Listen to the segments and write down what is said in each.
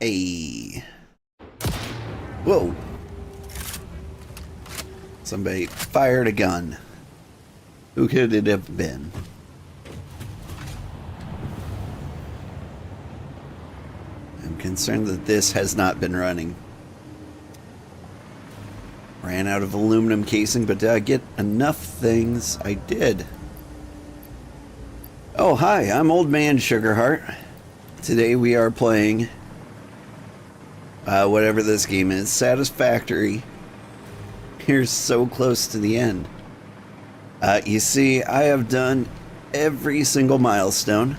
Hey. Whoa. Somebody fired a gun. Who could it have been? I'm concerned that this has not been running. Ran out of aluminum casing, but did I get enough things? I did. Oh, hi, I'm Old Man Sugarheart. Today we are playing whatever this game is, Satisfactory. We're so close to the end. You see, I have done every single milestone.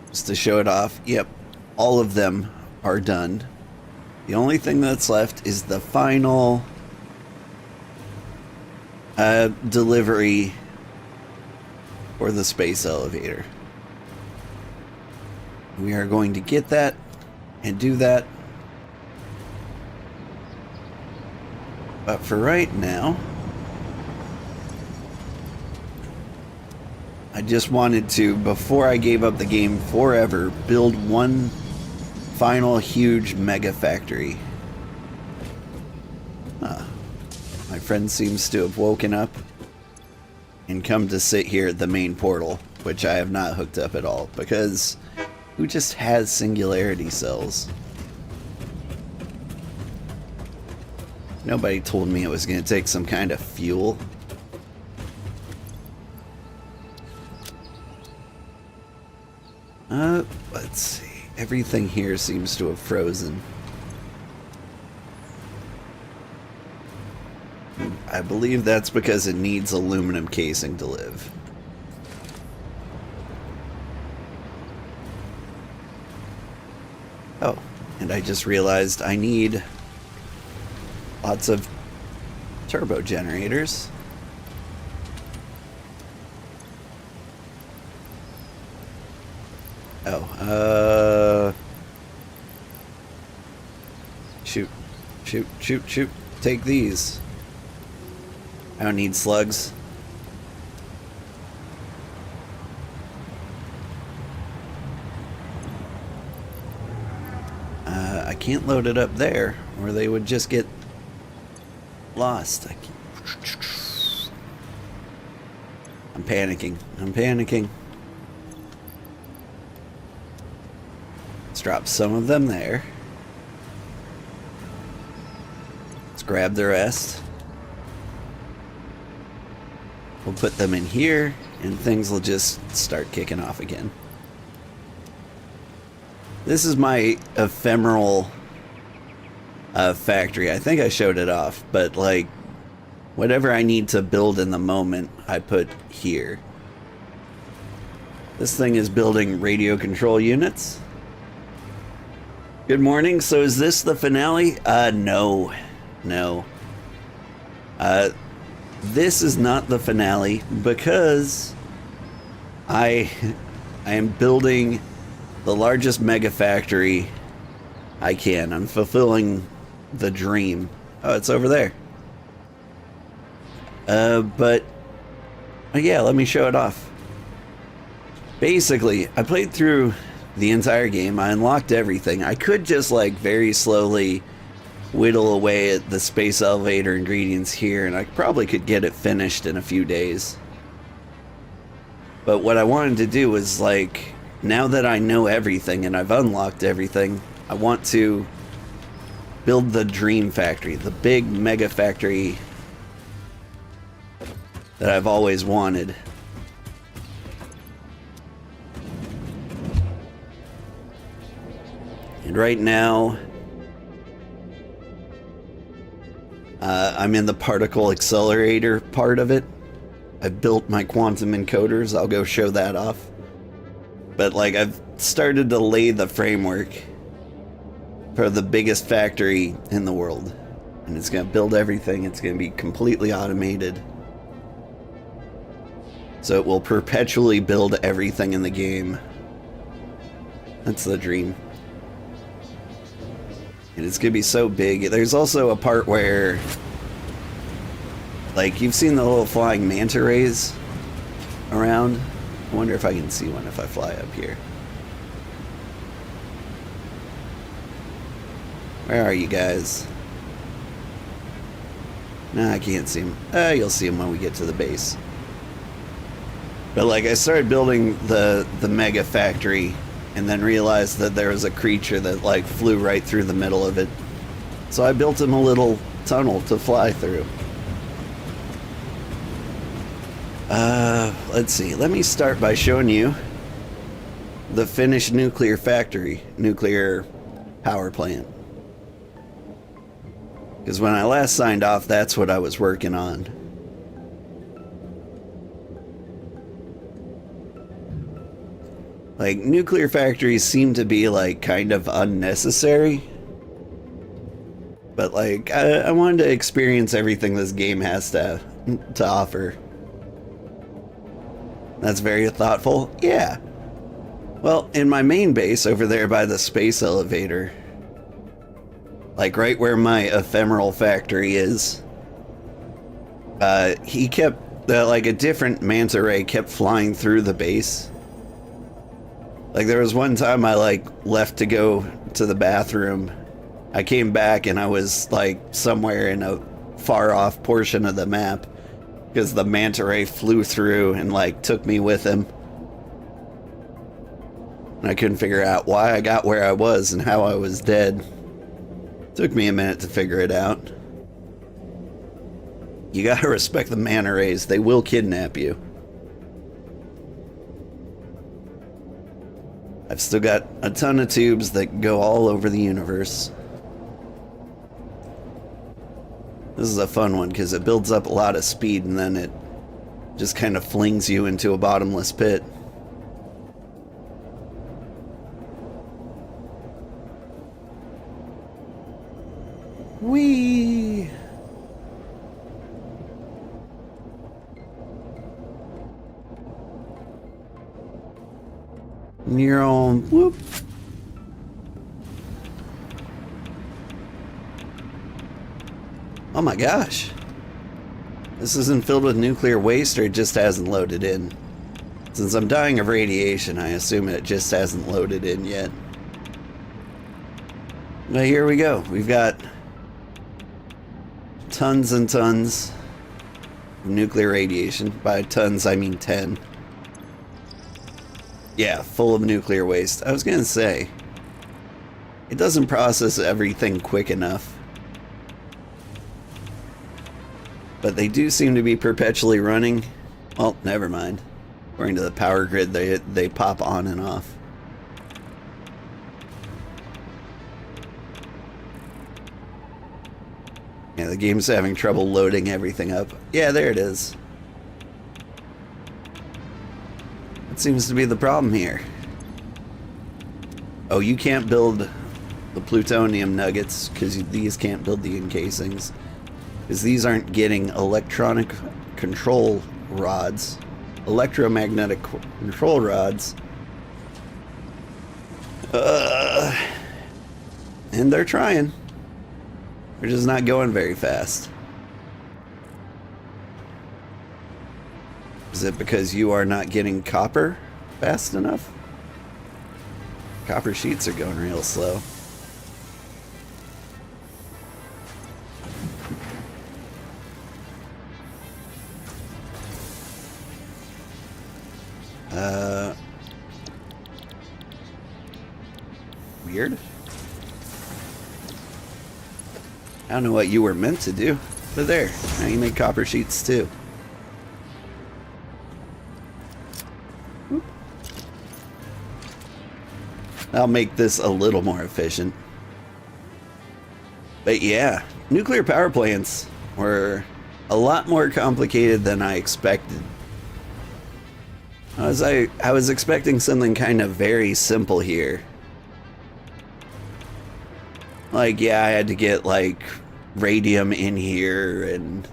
Just to show it off, yep, all of them are done. The only thing that's left is the final delivery for the space elevator. We are going to get that and do that. But for right now, I just wanted to, before I gave up the game forever, build one final huge mega factory. My friend seems to have woken up and come to sit here at the main portal, which I have not hooked up at all, because who just has singularity cells? Nobody told me it was going to take some kind of fuel. Let's see. Everything here seems to have frozen. I believe that's because it needs aluminum casing to live. Oh, and I just realized I need lots of turbo generators. Oh, shoot, shoot, shoot, shoot. Take these. I don't need slugs. I can't load it up there, or they would just get lost. I'm panicking. I'm panicking. Let's drop some of them there. Let's grab the rest. We'll put them in here, and things will just start kicking off again. This is my ephemeral factory. I think I showed it off, but like, whatever I need to build in the moment, I put here. This thing is building radio control units. Good morning. So is this the finale? No. This is not the finale because I am building the largest mega factory I can. I'm fulfilling the dream. Oh, it's over there. But yeah, let me show it off. Basically, I played through the entire game. I unlocked everything. I could just like very slowly whittle away at the space elevator ingredients here, and I probably could get it finished in a few days. But what I wanted to do was, like, now that I know everything and I've unlocked everything, I want to build the dream factory, the big mega factory that I've always wanted. And right now, I'm in the particle accelerator part of it. I've built my quantum encoders. I'll go show that off. But like, I've started to lay the framework for the biggest factory in the world. And it's going to build everything. It's going to be completely automated. So it will perpetually build everything in the game. That's the dream. And it's going to be so big. There's also a part where, like, you've seen the little flying manta rays around. I wonder if I can see one if I fly up here. Where are you guys? Nah, I can't see them. You'll see them when we get to the base. But like, I started building the mega factory and then realized that there was a creature that like flew right through the middle of it. So I built him a little tunnel to fly through. Let's see. Let me start by showing you the finished nuclear factory, nuclear power plant. Because when I last signed off, that's what I was working on. Like, nuclear factories seem to be, like, kind of unnecessary. But, like, I wanted to experience everything this game has to offer. That's very thoughtful. Yeah. Well, in my main base over there by the space elevator, like right where my ephemeral factory is, he kept, like a different manta ray kept flying through the base. Like there was one time I like left to go to the bathroom. I came back and I was like somewhere in a far off portion of the map because the manta ray flew through and like took me with him. And I couldn't figure out why I got where I was and how I was dead. Took me a minute to figure it out. You gotta respect the manta rays. They will kidnap you. I've still got a ton of tubes that go all over the universe. This is a fun one because it builds up a lot of speed and then it just kind of flings you into a bottomless pit. Whee! Neural whoop. Oh my gosh. This isn't filled with nuclear waste or it just hasn't loaded in. Since I'm dying of radiation, I assume it just hasn't loaded in yet. But here we go. We've got tons and tons of nuclear radiation. By tons, I mean 10. Yeah, full of nuclear waste. I was gonna say, it doesn't process everything quick enough. But they do seem to be perpetually running. Well, never mind. According to the power grid, they pop on and off. Yeah, the game's having trouble loading everything up. Yeah, there it is. That seems to be the problem here. Oh, you can't build the plutonium nuggets because these can't build the encasings. Because these aren't getting electronic control rods. Electromagnetic control rods. And they're trying. They're just not going very fast. Is it because you are not getting copper fast enough? Copper sheets are going real slow. Weird. I don't know what you were meant to do, but there. Now you make copper sheets too. I'll make this a little more efficient. But yeah, nuclear power plants were a lot more complicated than I expected. I was expecting something kind of very simple here. Like, yeah, I had to get like radium in here and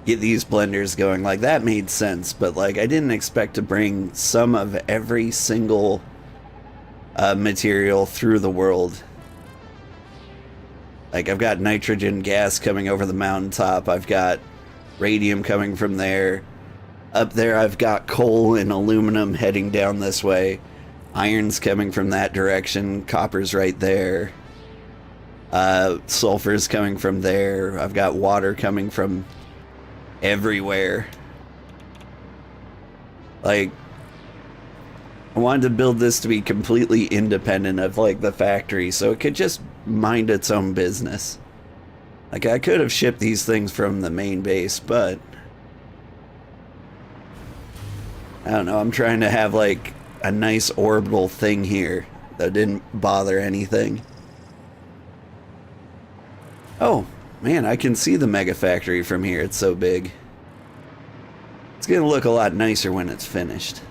get these blenders going. Like, that made sense, but like I didn't expect to bring some of every single material through the world. Like, I've got nitrogen gas coming over the mountaintop. I've got radium coming from there. Up there I've got coal and aluminum heading down this way. Iron's coming from that direction. Copper's right there. Sulfur's coming from there. I've got water coming from everywhere. Like, I wanted to build this to be completely independent of, like, the factory, so it could just mind its own business. Like, I could have shipped these things from the main base, but I don't know, I'm trying to have, like, a nice orbital thing here that didn't bother anything. Oh, man, I can see the mega factory from here. It's so big. It's gonna look a lot nicer when it's finished.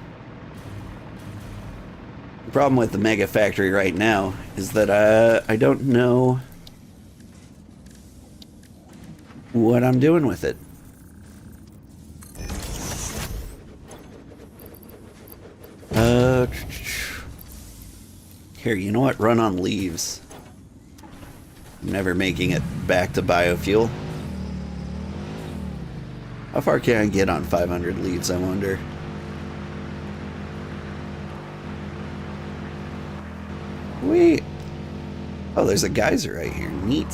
The problem with the mega factory right now is that I don't know what I'm doing with it. Here, you know what? Run on leaves. I'm never making it back to biofuel. How far can I get on 500 leaves, I wonder? Wait. Oh, there's a geyser right here. Neat.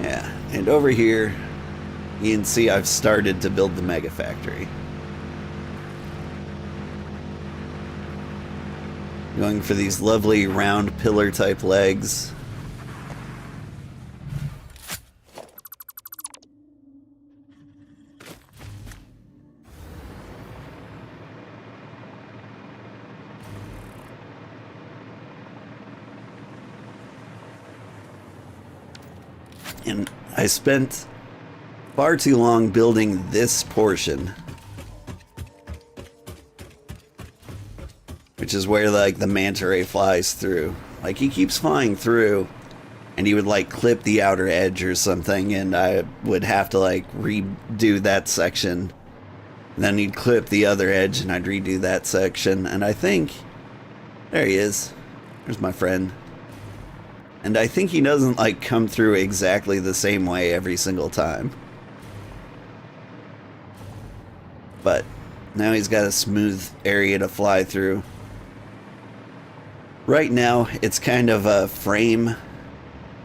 Yeah, and over here, you can see I've started to build the mega factory. Going for these lovely round pillar type legs. And I spent far too long building this portion, which is where, like, the manta ray flies through. Like, he keeps flying through, and he would, like, clip the outer edge or something, and I would have to, like, redo that section. And then he'd clip the other edge, and I'd redo that section. And I think, there he is. There's my friend. And I think he doesn't, like, come through exactly the same way every single time. But now he's got a smooth area to fly through. Right now, it's kind of a frame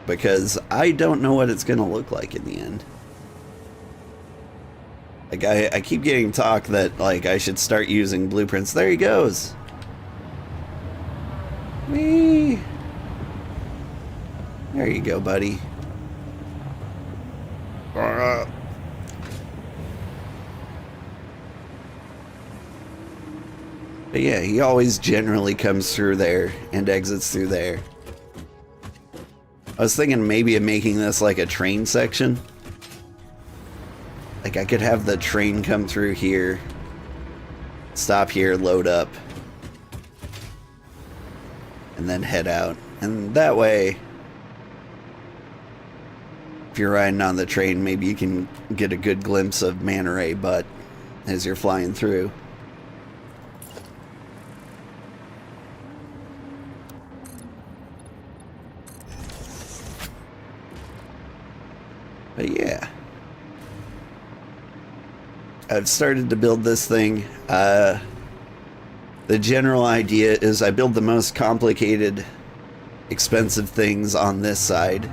because I don't know what it's going to look like in the end. Like, I keep getting talk that, like, I should start using blueprints. There he goes. Whee! There you go, buddy. But yeah, he always generally comes through there and exits through there. I was thinking maybe of making this like a train section. Like, I could have the train come through here, stop here, load up, and then head out. And that way, if you're riding on the train, maybe you can get a good glimpse of manta ray butt as you're flying through. But yeah, I've started to build this thing. The general idea is I build the most complicated, expensive things on this side.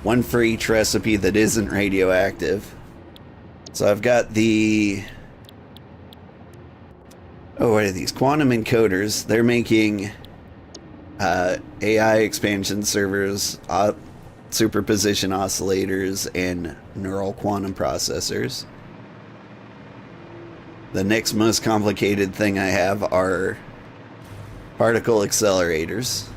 One for each recipe that isn't radioactive. So I've got the... oh, what are these? Quantum encoders. They're making AI expansion servers, superposition oscillators, and neural quantum processors. The next most complicated thing I have are particle accelerators.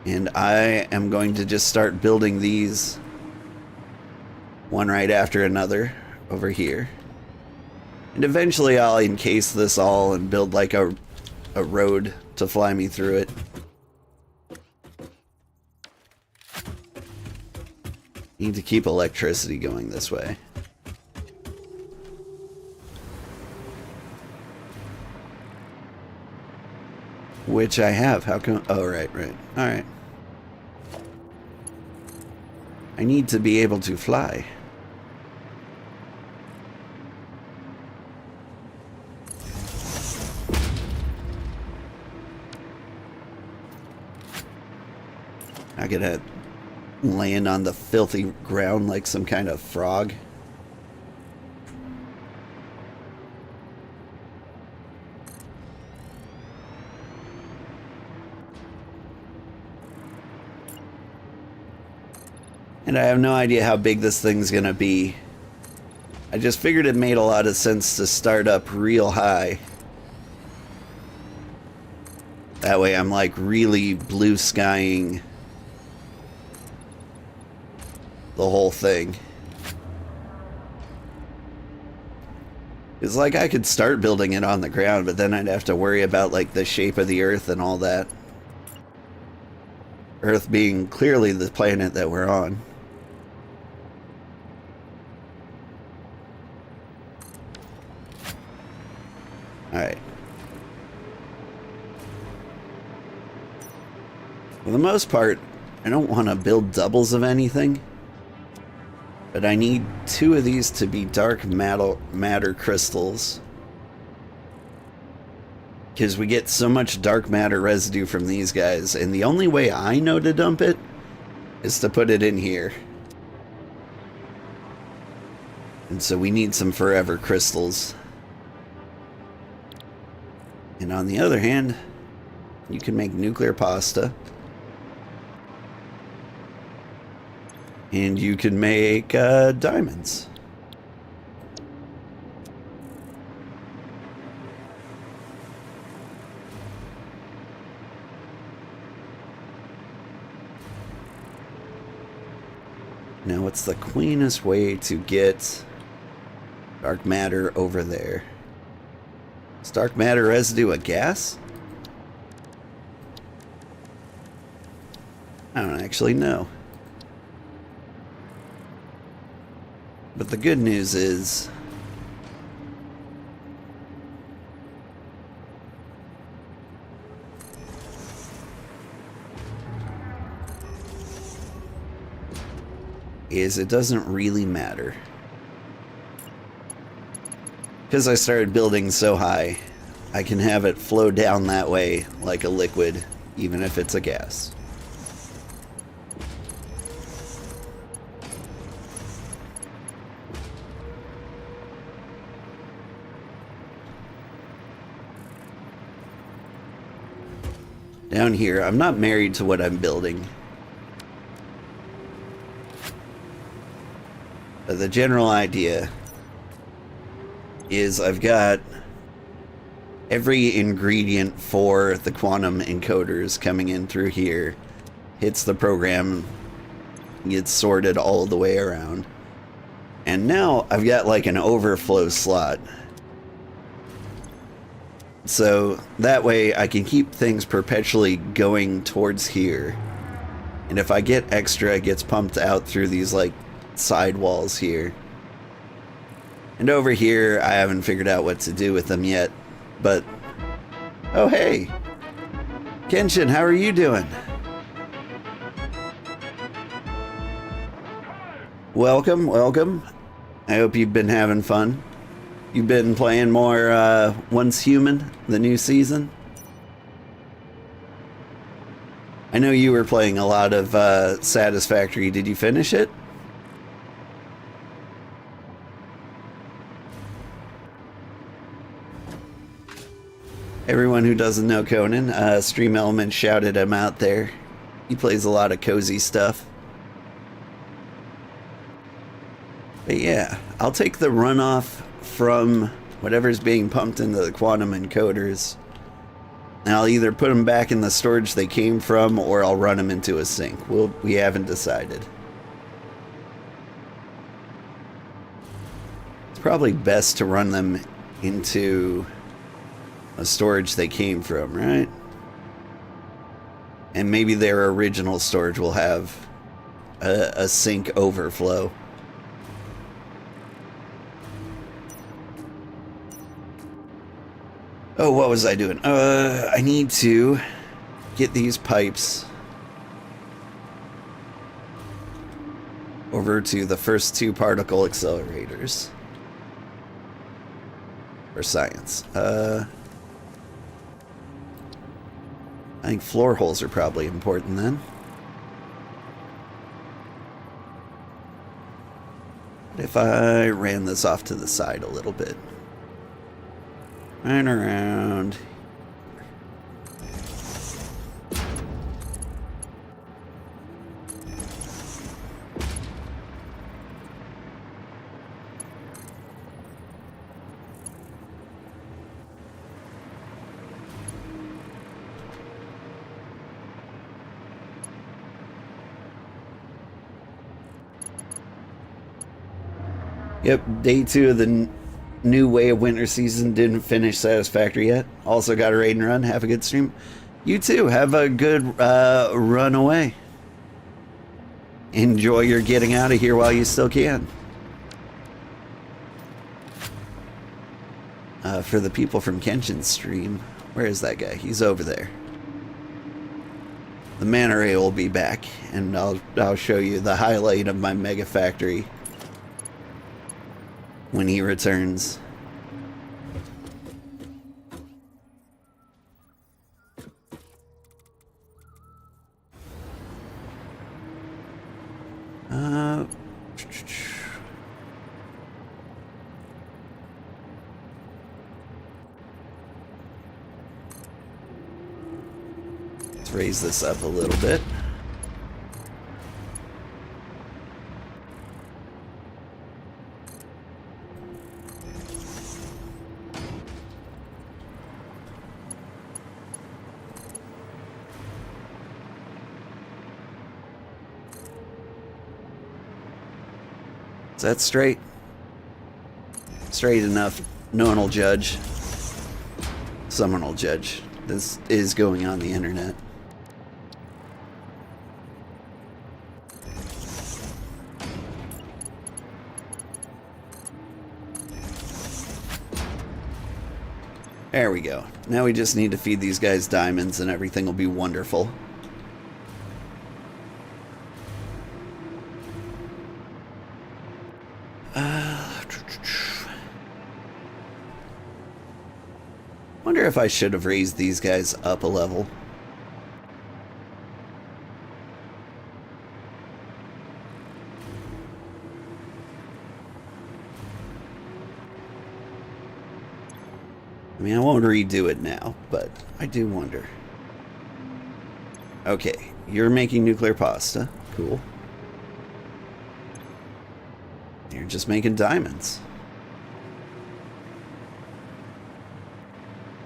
And I am going to just start building these one right after another over here. And eventually I'll encase this all and build like a road to fly me through it. Need to keep electricity going this way. Which I have. How come? Oh, right. Alright. I need to be able to fly. I'm gonna land on the filthy ground like some kind of frog. And I have no idea how big this thing's gonna be. I just figured it made a lot of sense to start up real high. That way I'm like really blue skying the whole thing. It's like I could start building it on the ground, but then I'd have to worry about like the shape of the Earth and all that. Earth being clearly the planet that we're on. Alright. For the most part, I don't want to build doubles of anything. But I need 2 of these to be dark matter crystals. Because we get so much dark matter residue from these guys, and the only way I know to dump it is to put it in here. And so we need some forever crystals. And on the other hand, you can make nuclear pasta. And you can make diamonds. Now, what's the cleanest way to get dark matter over there? Is dark matter residue a gas? I don't actually know. But the good news is it doesn't really matter. Because I started building so high, I can have it flow down that way like a liquid, even if it's a gas. Down here, I'm not married to what I'm building. But the general idea is I've got every ingredient for the quantum encoders coming in through here, hits the program, gets sorted all the way around. And now I've got like an overflow slot. So that way I can keep things perpetually going towards here. And if I get extra, it gets pumped out through these like side walls here. And over here, I haven't figured out what to do with them yet. But, oh hey, Kenshin, how are you doing? Welcome, welcome. I hope you've been having fun. You've been playing more Once Human, the new season? I know you were playing a lot of Satisfactory. Did you finish it? Everyone who doesn't know Conan, Stream Element shouted him out there. He plays a lot of cozy stuff. But yeah, I'll take the runoff from whatever's being pumped into the quantum encoders, and I'll either put them back in the storage they came from, or I'll run them into a sink. We haven't decided. It's probably best to run them into a storage they came from, right? And maybe their original storage will have a sink overflow. Oh, what was I doing? I need to get these pipes over to the first 2 particle accelerators for science. I think floor holes are probably important then. if I ran this off to the side a little bit? And around. Yep, day 2 of the new way of winter season didn't finish satisfactory yet. Also got a raid and run. Have a good stream. You too. Have a good run away. Enjoy your getting out of here while you still can. For the people from Kenshin's stream, where is that guy? He's over there. The manta ray will be back, and I'll show you the highlight of my mega factory when he returns. Let's raise this up a little bit. Is that straight? Straight enough. No one will judge. Someone will judge. This is going on the internet. There we go. Now we just need to feed these guys diamonds and everything will be wonderful. Wonder if I should have raised these guys up a level. I mean, I won't redo it now, but I do wonder. Okay, you're making nuclear pasta. Cool. You're just making diamonds.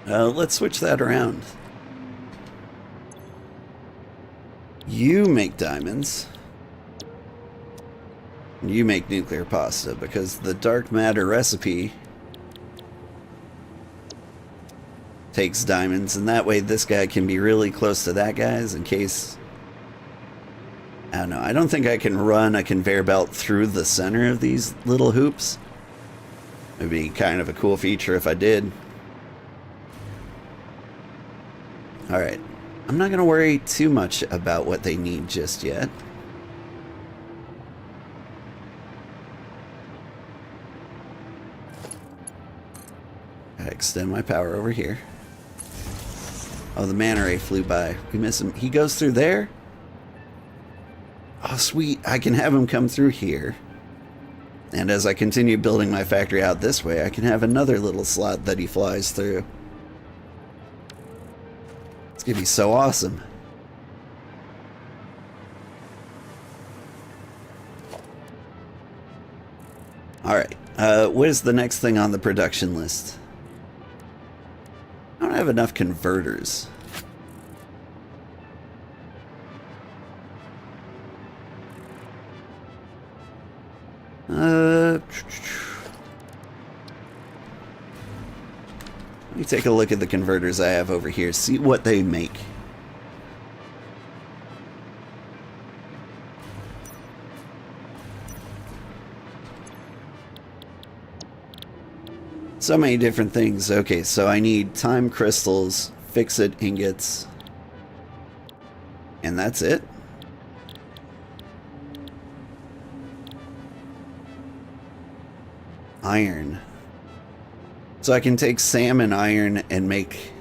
Let's switch that around. You make diamonds. You make nuclear pasta, because the dark matter recipe takes diamonds, and that way this guy can be really close to that guy's in case... I don't know. I don't think I can run a conveyor belt through the center of these little hoops. It'd be kind of a cool feature if I did. Alright. I'm not going to worry too much about what they need just yet. I extend my power over here. Oh, the manta ray flew by. We miss him. He goes through there? Oh, sweet. I can have him come through here. And as I continue building my factory out this way, I can have another little slot that he flies through. It's going to be so awesome. Alright. What is the next thing on the production list? I don't have enough converters. Let me take a look at the converters I have over here, see what they make. So many different things. Okay, so I need time crystals, fix-it ingots, and that's it. Iron. So I can take salmon iron and make...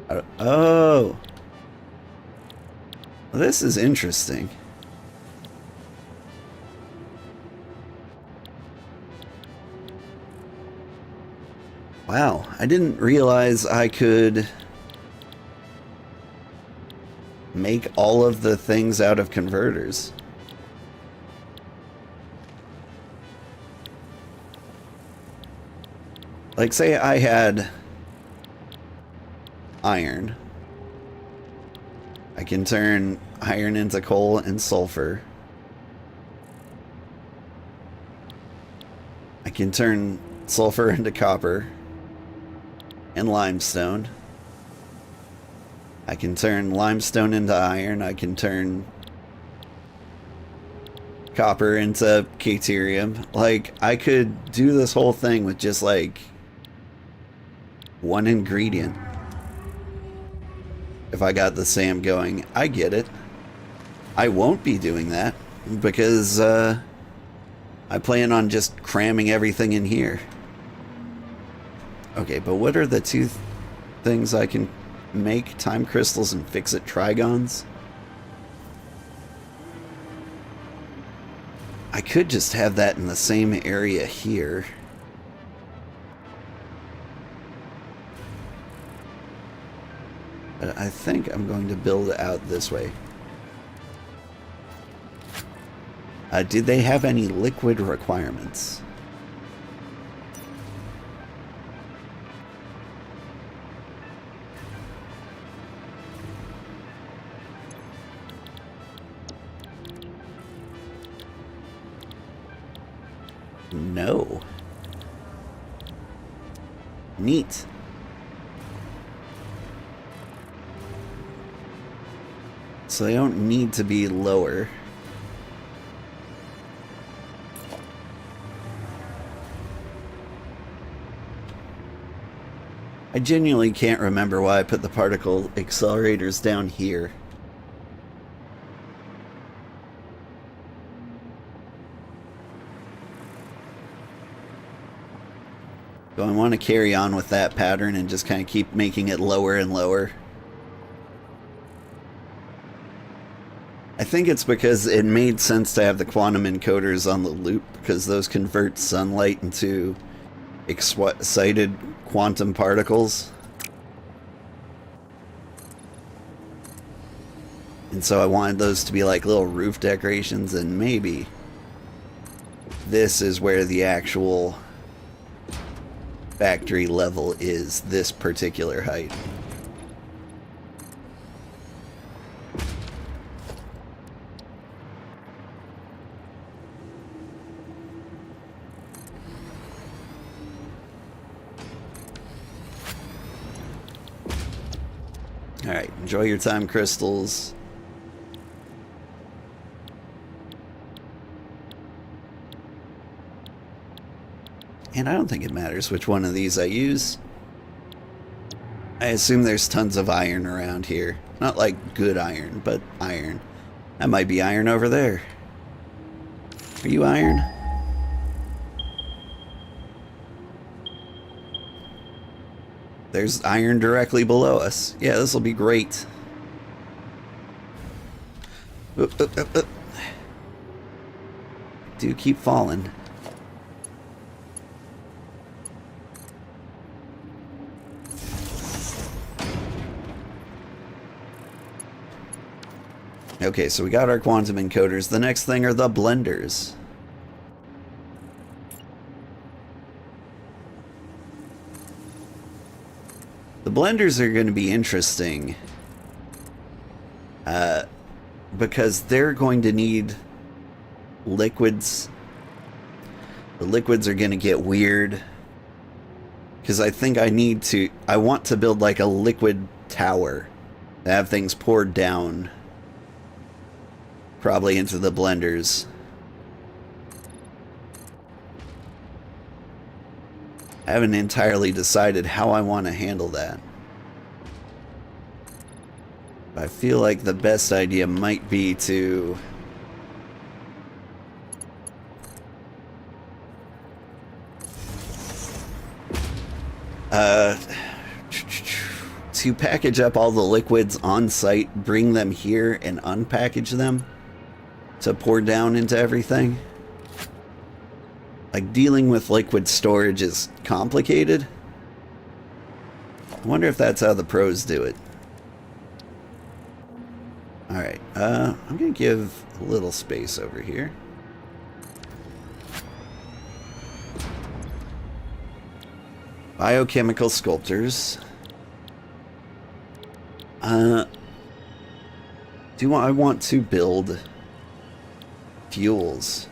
Oh! Well, this is interesting. Wow, I didn't realize I could make all of the things out of converters. Like, say I had iron. I can turn iron into coal and sulfur. I can turn sulfur into copper and limestone. I can turn limestone into iron. I can turn copper into caterium. Like, I could do this whole thing with just like one ingredient. If I got the SAM going, I get it. I won't be doing that because I plan on just cramming everything in here. Okay, but what are the two things I can make? Time crystals and fix-it trigons? I could just have that in the same area here. But I think I'm going to build it out this way. Did they have any liquid requirements? No. Neat. So they don't need to be lower. I genuinely can't remember why I put the particle accelerators down here. Do I want to carry on with that pattern and just kind of keep making it lower and lower? I think it's because it made sense to have the quantum encoders on the loop, because those convert sunlight into excited quantum particles. And so I wanted those to be like little roof decorations, and maybe this is where the actual factory level is, this particular height. Alright, enjoy your time crystals. And I don't think it matters which one of these I use. I assume there's tons of iron around here. Not like good iron, but iron. That might be iron over there. Are you iron? There's iron directly below us. Yeah, this will be great. Oop, oop, oop, oop. Do keep falling. Okay, so we got our quantum encoders. The next thing are the blenders. The blenders are going to be interesting because they're going to need liquids. The liquids are going to get weird because I think I want to build like a liquid tower to have things poured down probably into the blenders. I haven't entirely decided how I want to handle that. But I feel like the best idea might be to package up all the liquids on site, bring them here and unpackage them to pour down into everything. Like, dealing with liquid storage is complicated, I wonder if that's how the pros do it. Alright, I'm gonna give a little space over here. Biochemical sculptors. Do I want to build fuels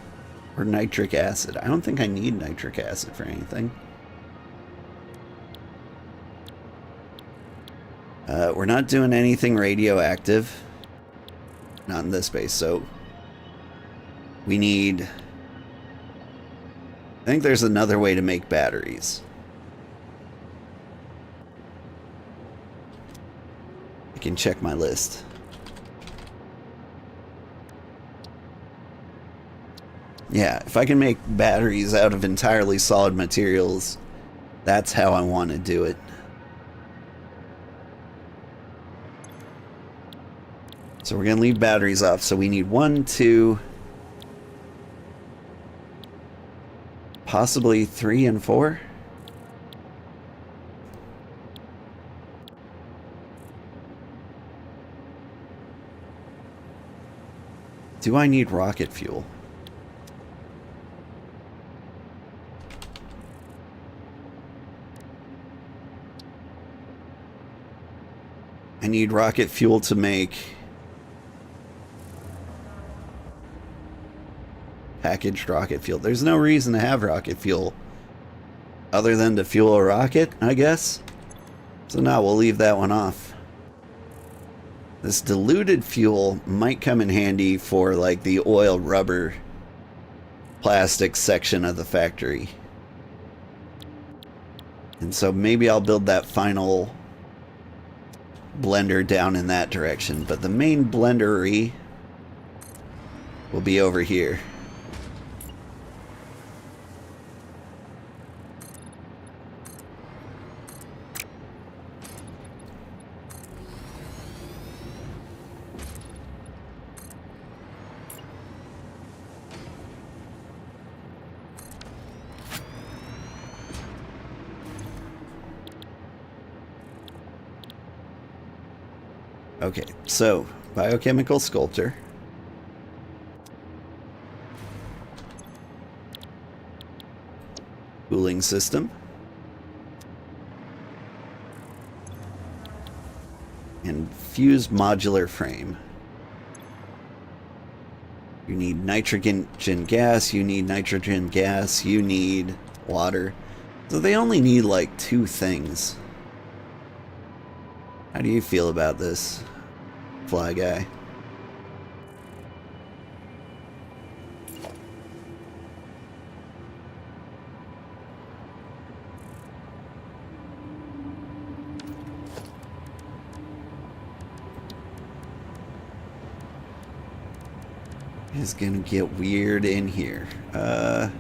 or nitric acid? I don't think I need nitric acid for anything. We're not doing anything radioactive. Not in this space, so we need... I think there's another way to make batteries. I can check my list. Yeah, if I can make batteries out of entirely solid materials, that's how I want to do it. So we're going to leave batteries off. So we need 1, 2, possibly 3 and 4. Do I need rocket fuel? I need rocket fuel to make packaged rocket fuel. There's no reason to have rocket fuel other than to fuel a rocket, I guess. So now we'll leave that one off. This diluted fuel might come in handy for like the oil, rubber, plastic section of the factory. And so maybe I'll build that final blender down in that direction, but the main blendery will be over here. Okay, so biochemical sculptor. Cooling system. And fused modular frame. You need nitrogen gas, you need nitrogen gas, you need water. So they only need like 2 things. How do you feel about this, Fly Guy? It's gonna get weird in here. The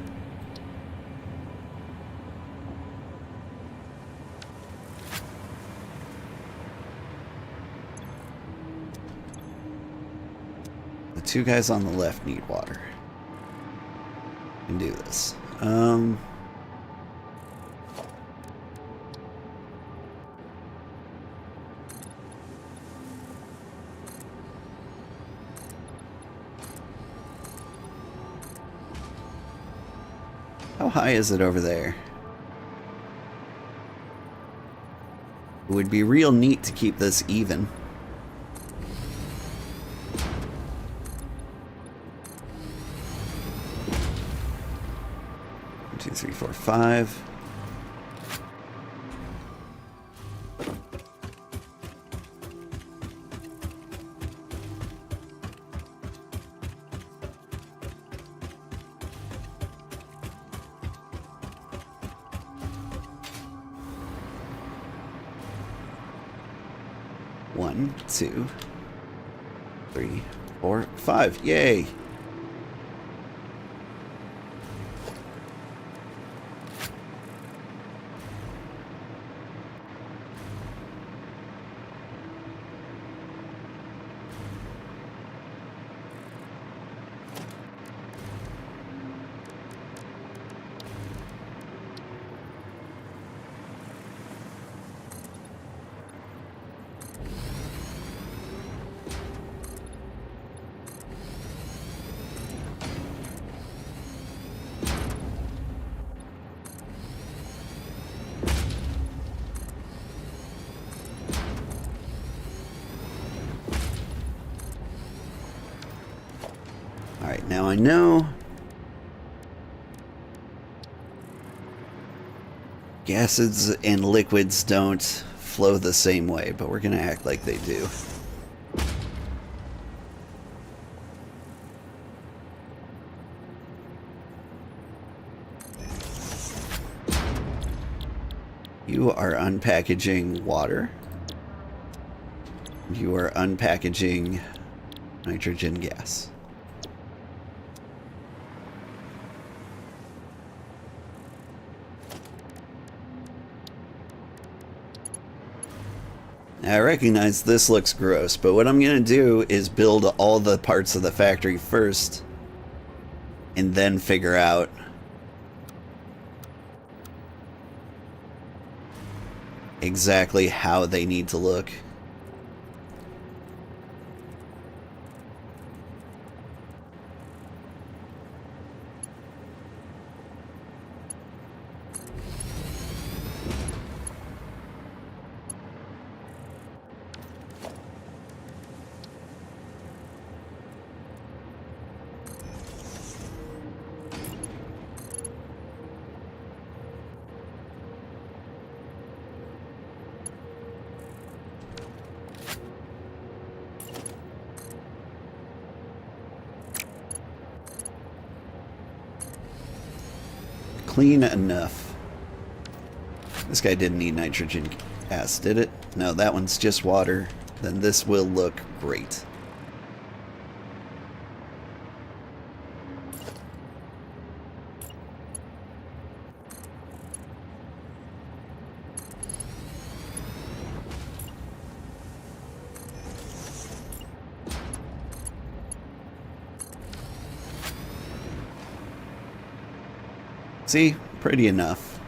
2 guys on the left need water. Can do this. How high is it over there? It would be real neat to keep this even. One, 2, 3, 4, 5. One, 2, 3, 4, 5. Yay! Alright, now I know gases and liquids don't flow the same way, but we're gonna act like they do. You are unpackaging water. You are unpackaging nitrogen gas. Now, I recognize this looks gross, but what I'm going to do is build all the parts of the factory first and then figure out exactly how they need to look. Clean enough. This guy didn't need nitrogen gas, did it? No, that one's just water. Then this will look great. See? Pretty enough.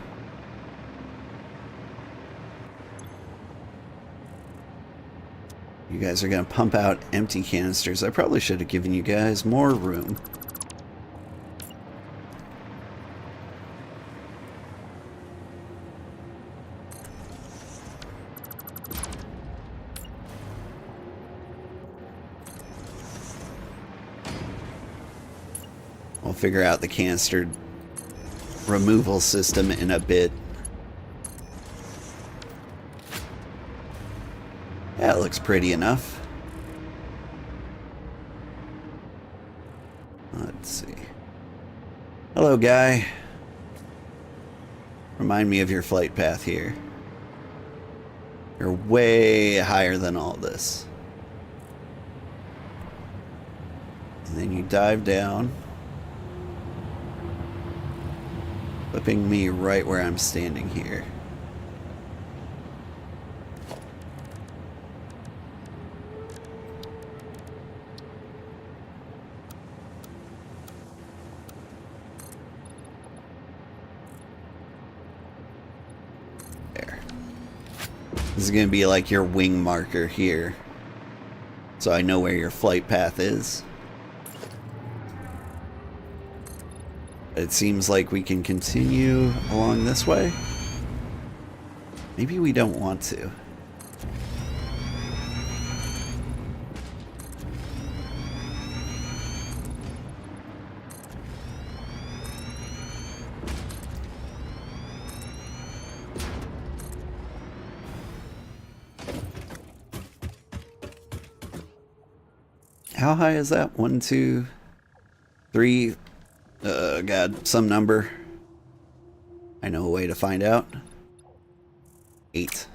You guys are going to pump out empty canisters. I probably should have given you guys more room. We'll figure out the canister removal system in a bit. That looks pretty enough. Let's see. Hello, guy. Remind me of your flight path here. You're way higher than all this. And then you dive down, flipping me right where I'm standing here. There. This is going to be like your wing marker here, so I know where your flight path is. It seems like we can continue along this way. Maybe we don't want to. How high is that? 1, 2, 3... God, some number. I know a way to find out. 8.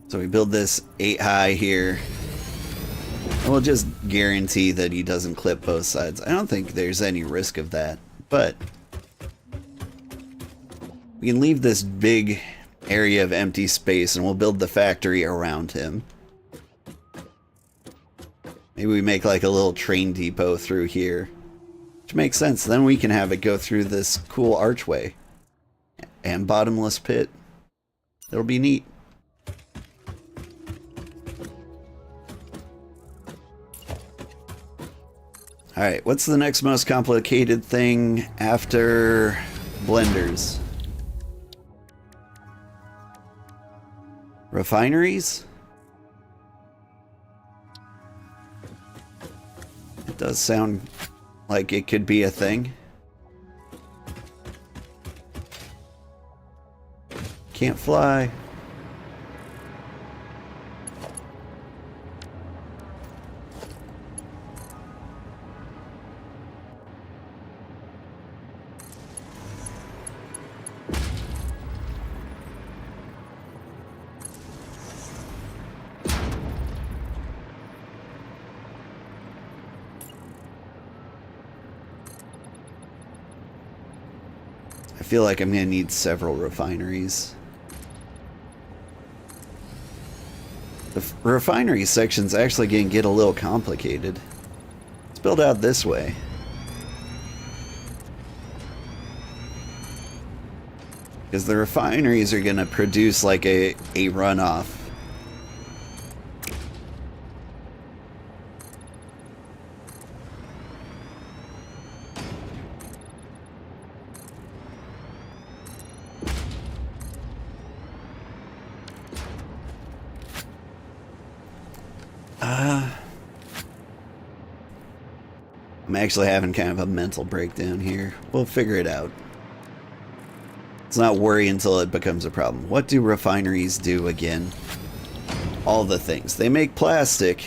So we build this 8 high here. And we'll just guarantee that he doesn't clip both sides. I don't think there's any risk of that, but we can leave this big area of empty space and we'll build the factory around him. Maybe we make like a little train depot through here, which makes sense. Then we can have it go through this cool archway and bottomless pit. It'll be neat. Alright, what's the next most complicated thing after blenders? Refineries? Does sound like it could be a thing. Can't fly. I feel like I'm gonna need several refineries. The refinery section's actually gonna get a little complicated. Let's build out this way. Because the refineries are gonna produce like a runoff. I'm actually having kind of a mental breakdown here. We'll figure it out. Let's not worry until it becomes a problem. What do refineries do again? All the things. They make plastic.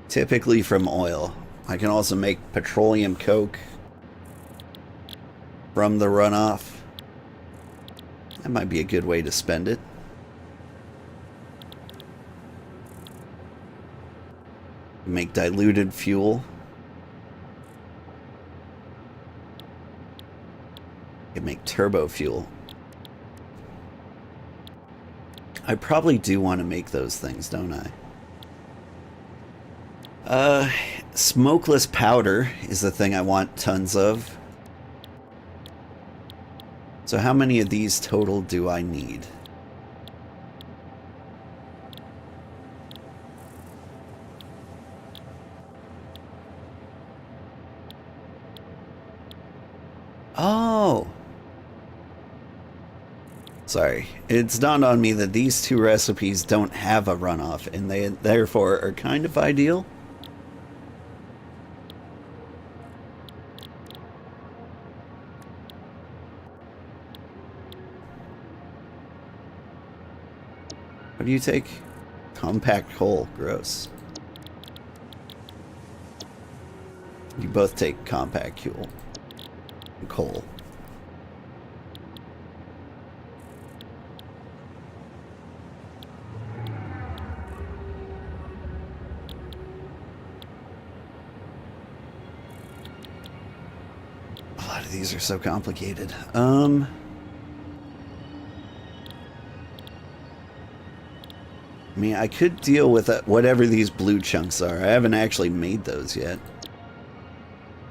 Typically from oil. I can also make petroleum coke from the runoff. That might be a good way to spend it. Make diluted fuel. You can make turbo fuel. I probably do want to make those things, don't I? Smokeless powder is the thing I want tons of. So how many of these total do I need? Oh! Sorry. It's dawned on me that these two recipes don't have a runoff, and they therefore are kind of ideal. What do you take? Compact coal. Gross. You both take compact fuel. Coal. A lot of these are so complicated. I mean, I could deal with whatever these blue chunks are. I haven't actually made those yet.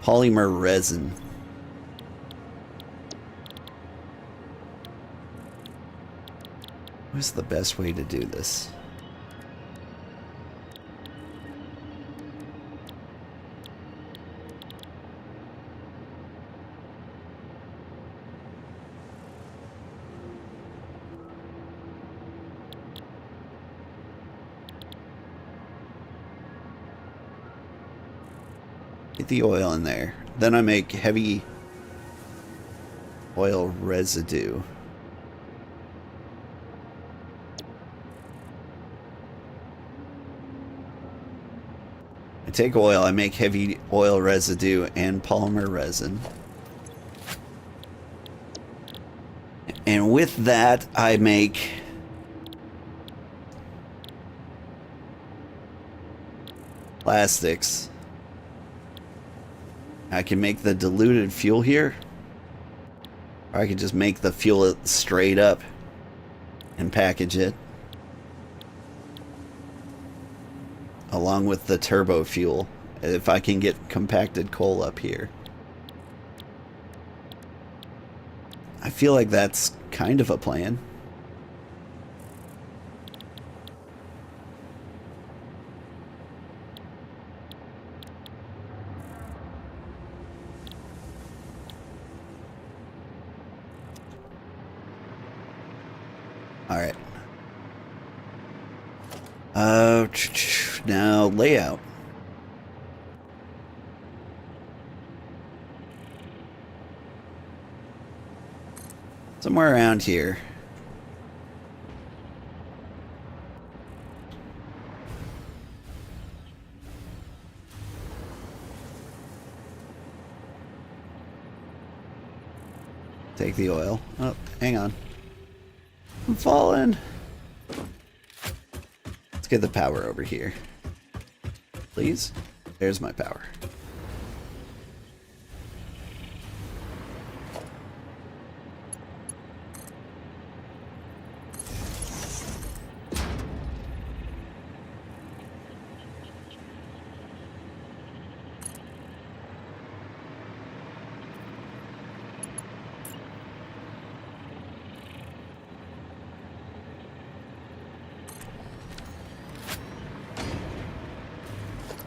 Polymer resin. What's the best way to do this? Get the oil in there. Then I make heavy oil residue. I take oil, I make heavy oil residue and polymer resin. And with that, I make plastics. I can make the diluted fuel here, or I can just make the fuel straight up and package it along with the turbo fuel if I can get compacted coal up here. I feel like that's kind of a plan. All right. Now layout. Somewhere around here. Take the oil. Oh, hang on. I'm falling. Let's get the power over here. Please? There's my power.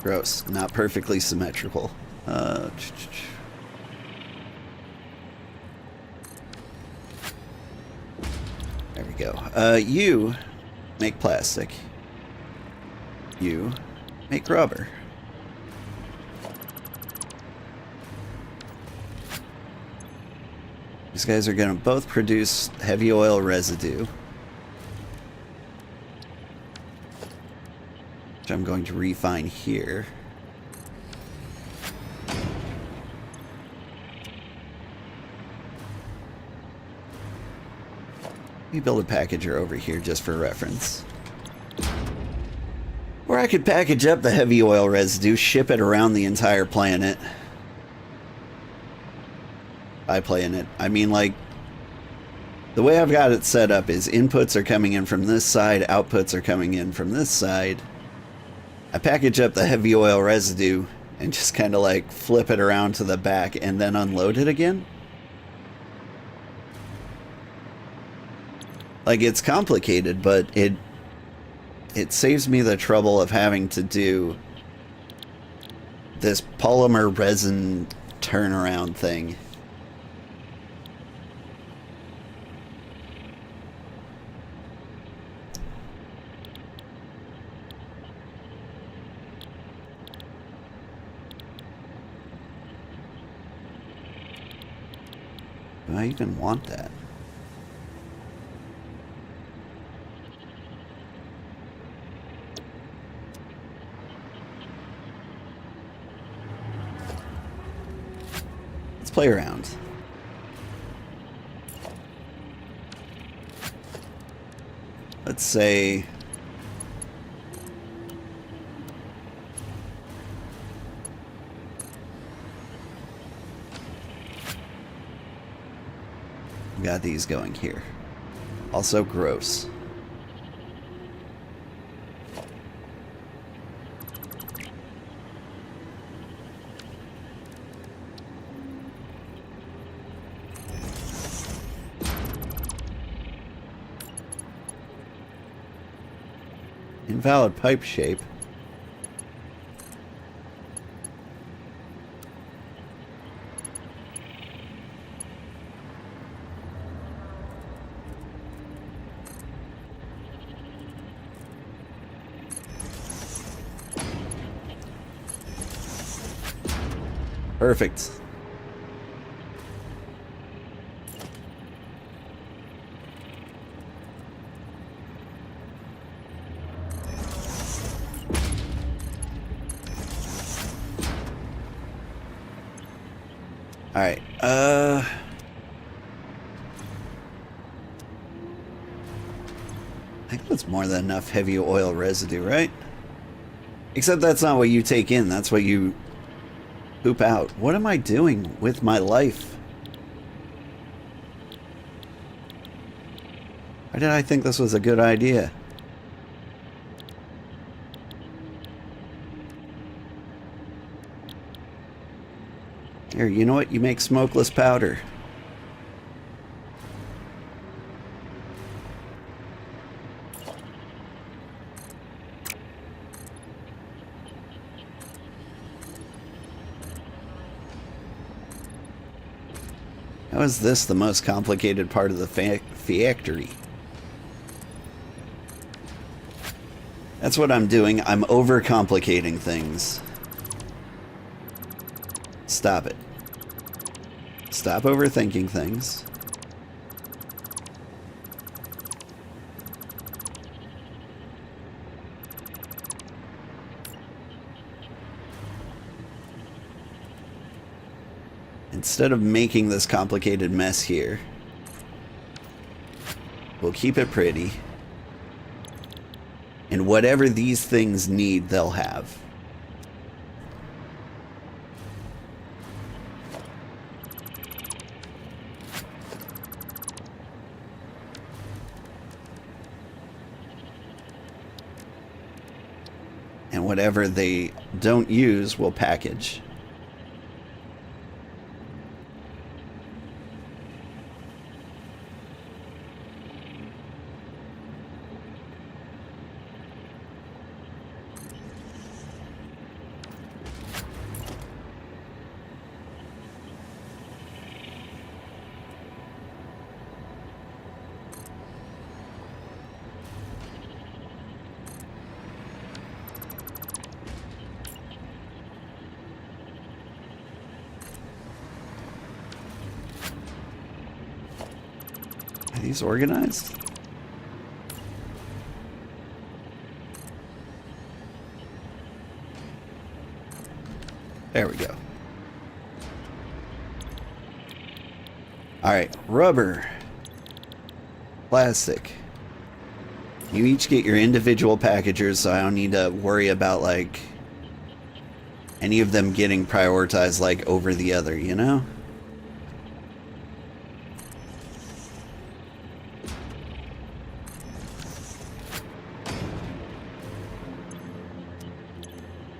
Gross. Not perfectly symmetrical. There we go. You make plastic. You make rubber. These guys are going to both produce heavy oil residue, which I'm going to refine here. Let me build a packager over here just for reference. Or I could package up the heavy oil residue, ship it around the entire planet. By planet, I mean, like, the way I've got it set up is inputs are coming in from this side, outputs are coming in from this side. I package up the heavy oil residue and just kind of like flip it around to the back and then unload it again. Like, it's complicated, but it saves me the trouble of having to do this polymer resin turnaround thing. Do I even want that? Let's play around. Let's say got these going here. Also gross. Invalid pipe shape. Perfect. All right. I think that's more than enough heavy oil residue, right? Except that's not what you take in. That's what you poop out. What am I doing with my life? Why did I think this was a good idea? Here, you know what? You make smokeless powder. How is this the most complicated part of the factory? That's what I'm doing. I'm overcomplicating things. Stop it. Stop overthinking things. Instead of making this complicated mess here, we'll keep it pretty. And whatever these things need, they'll have. And whatever they don't use, we'll package. These organized? There we go. Alright, rubber. Plastic. You each get your individual packagers, so I don't need to worry about, like, any of them getting prioritized, like, over the other, you know?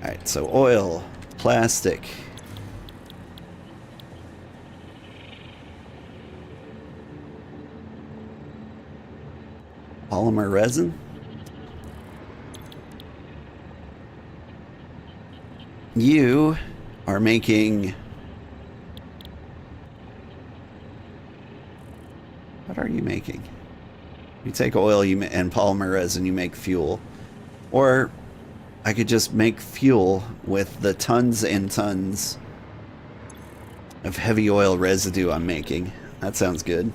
Alright, so oil, plastic. Polymer resin. You are making... What are you making? You take oil and polymer resin, you make fuel. Or I could just make fuel with the tons and tons of heavy oil residue I'm making. That sounds good.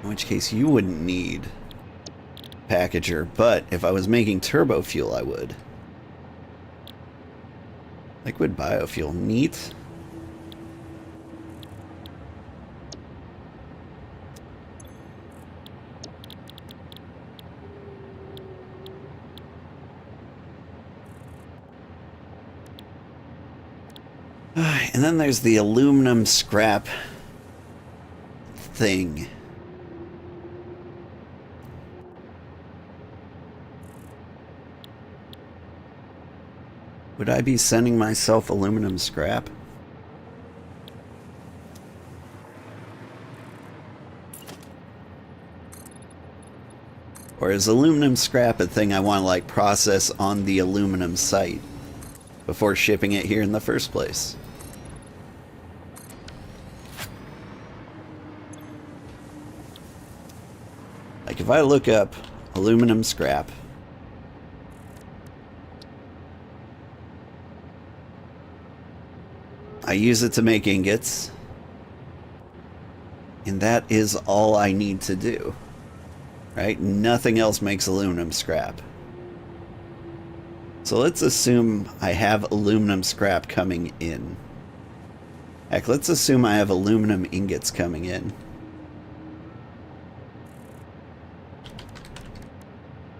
In which case you wouldn't need packager, but if I was making turbo fuel, I would. Liquid biofuel, neat. And then there's the aluminum scrap thing. Would I be sending myself aluminum scrap? Or is aluminum scrap a thing I want to, like, process on the aluminum site before shipping it here in the first place? Like, if I look up aluminum scrap, I use it to make ingots, and that is all I need to do, right? Nothing else makes aluminum scrap. So let's assume I have aluminum scrap coming in. Heck, let's assume I have aluminum ingots coming in.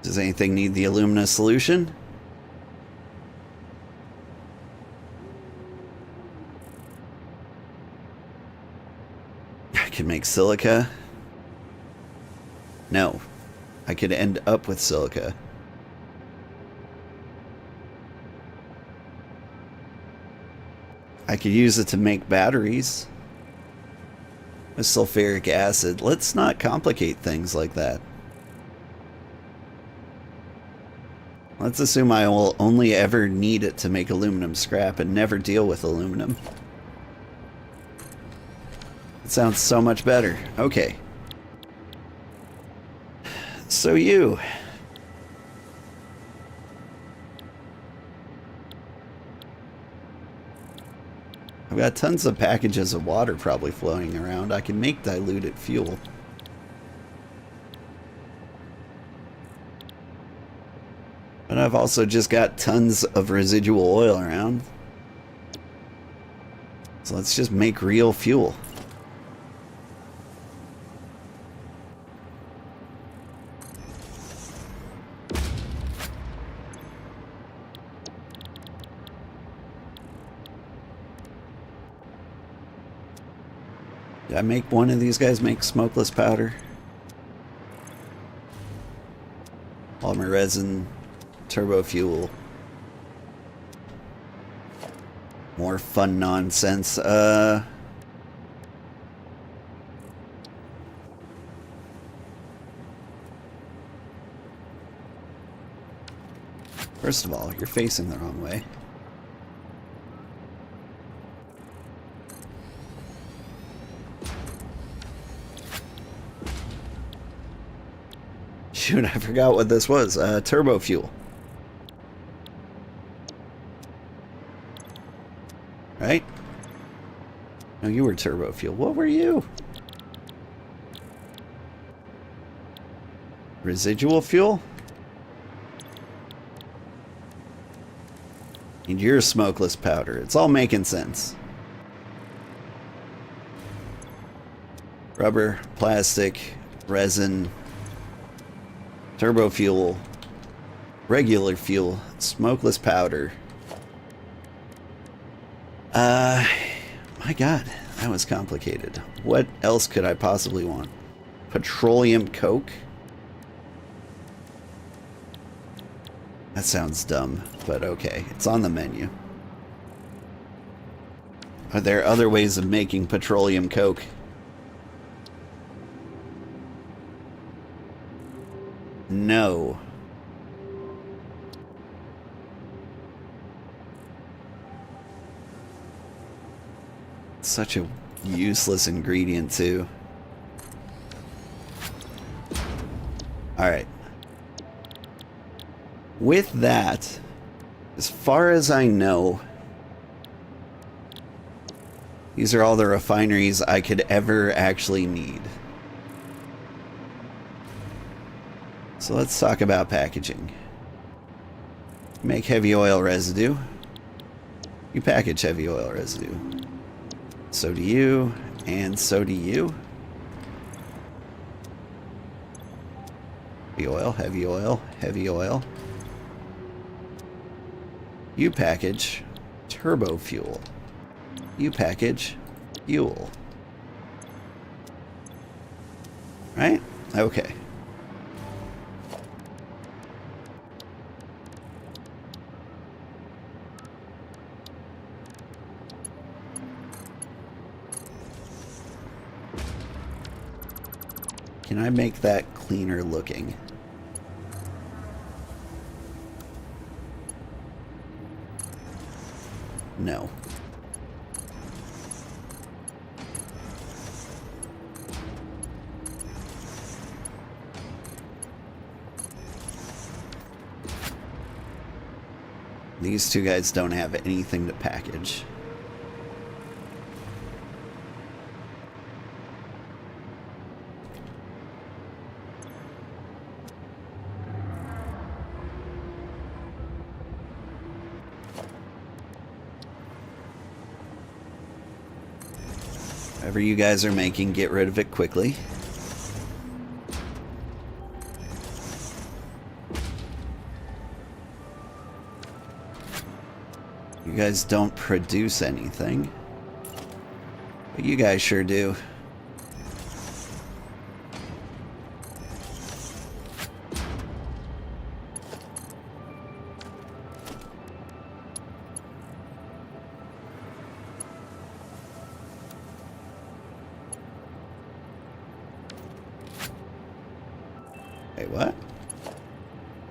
Does anything need the alumina solution? Could make silica. No. I could end up with silica. I could use it to make batteries with sulfuric acid. Let's not complicate things like that. Let's assume I will only ever need it to make aluminum scrap and never deal with aluminum. It sounds so much better. Okay. So you. I've got tons of packages of water probably flowing around. I can make diluted fuel. But I've also just got tons of residual oil around. So let's just make real fuel. Did I make one of these guys make smokeless powder? Polymer resin, turbo fuel. More fun nonsense. First of all, you're facing the wrong way. Shoot, I forgot what this was. Turbo fuel. Right? No, you were turbo fuel. What were you? Residual fuel? And you're smokeless powder. It's all making sense. Rubber, plastic, resin, turbo fuel, regular fuel, smokeless powder. My God, that was complicated. What else could I possibly want? Petroleum coke? That sounds dumb, but okay. It's on the menu. Are there other ways of making petroleum coke? No. Such a useless ingredient, too. Alright. With that, as far as I know, these are all the refineries I could ever actually need. So let's talk about packaging. Make heavy oil residue. You package heavy oil residue. So do you, and so do you. Heavy oil, heavy oil, heavy oil. You package turbo fuel. You package fuel. Right? Okay. Can I make that cleaner looking? No. These two guys don't have anything to package. Whatever you guys are making, get rid of it quickly. You guys don't produce anything, but you guys sure do. Wait, what?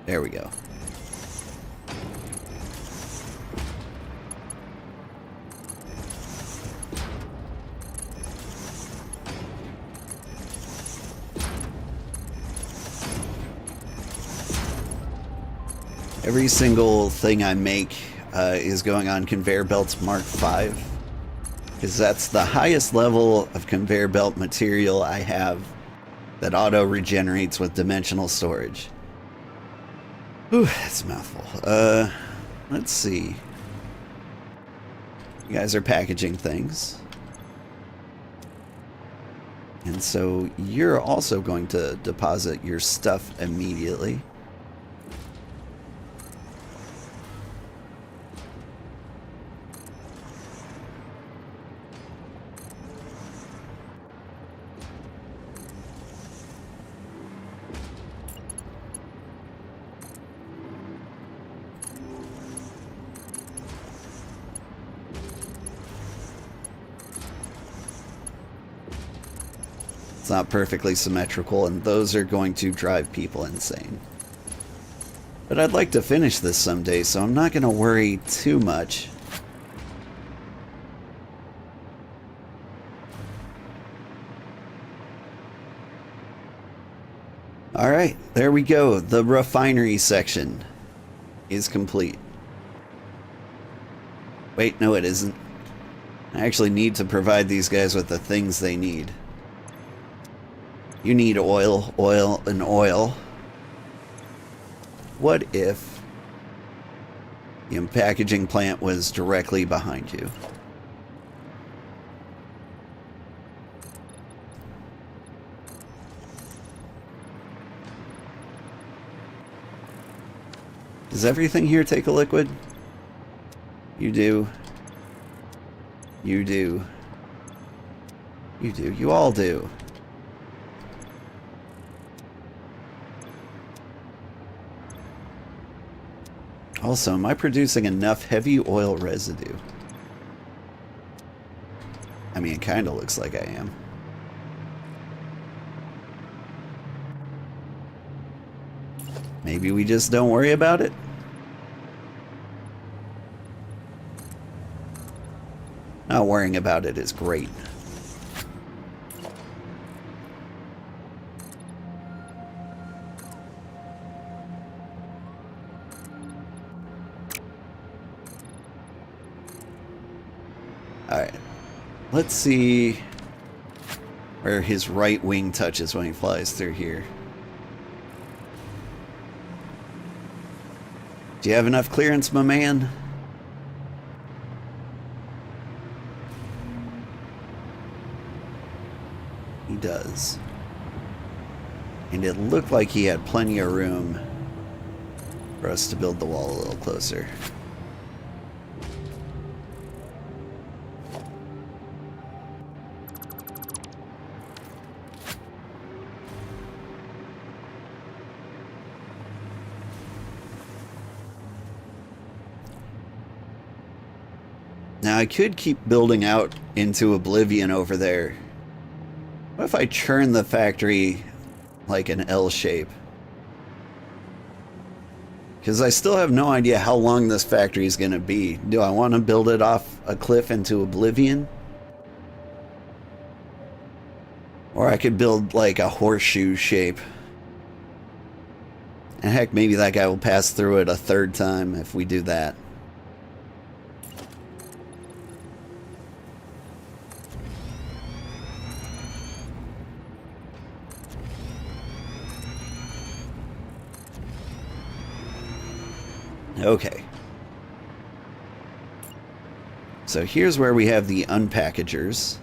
There we go. Every single thing I make is going on conveyor belts Mark 5, because that's the highest level of conveyor belt material I have that auto regenerates with dimensional storage. Whew, that's a mouthful. Let's see. You guys are packaging things. And so you're also going to deposit your stuff immediately. It's not perfectly symmetrical, and those are going to drive people insane. But I'd like to finish this someday, so I'm not going to worry too much. Alright, there we go. The refinery section is complete. Wait, no it isn't. I actually need to provide these guys with the things they need. You need oil, oil, and oil. What if the packaging plant was directly behind you? Does everything here take a liquid? You do. You do. You do. You all do. Also, am I producing enough heavy oil residue? I mean, it kind of looks like I am. Maybe we just don't worry about it? Not worrying about it is great. Alright, let's see where his right wing touches when he flies through here. Do you have enough clearance, my man? He does. And it looked like he had plenty of room for us to build the wall a little closer. Now I could keep building out into oblivion over there. What if I churn the factory like an L shape? Because I still have no idea how long this factory is going to be. Do I want to build it off a cliff into oblivion? Or I could build like a horseshoe shape. And heck, maybe that guy will pass through it a third time if we do that. Okay. So here's where we have the unpackagers.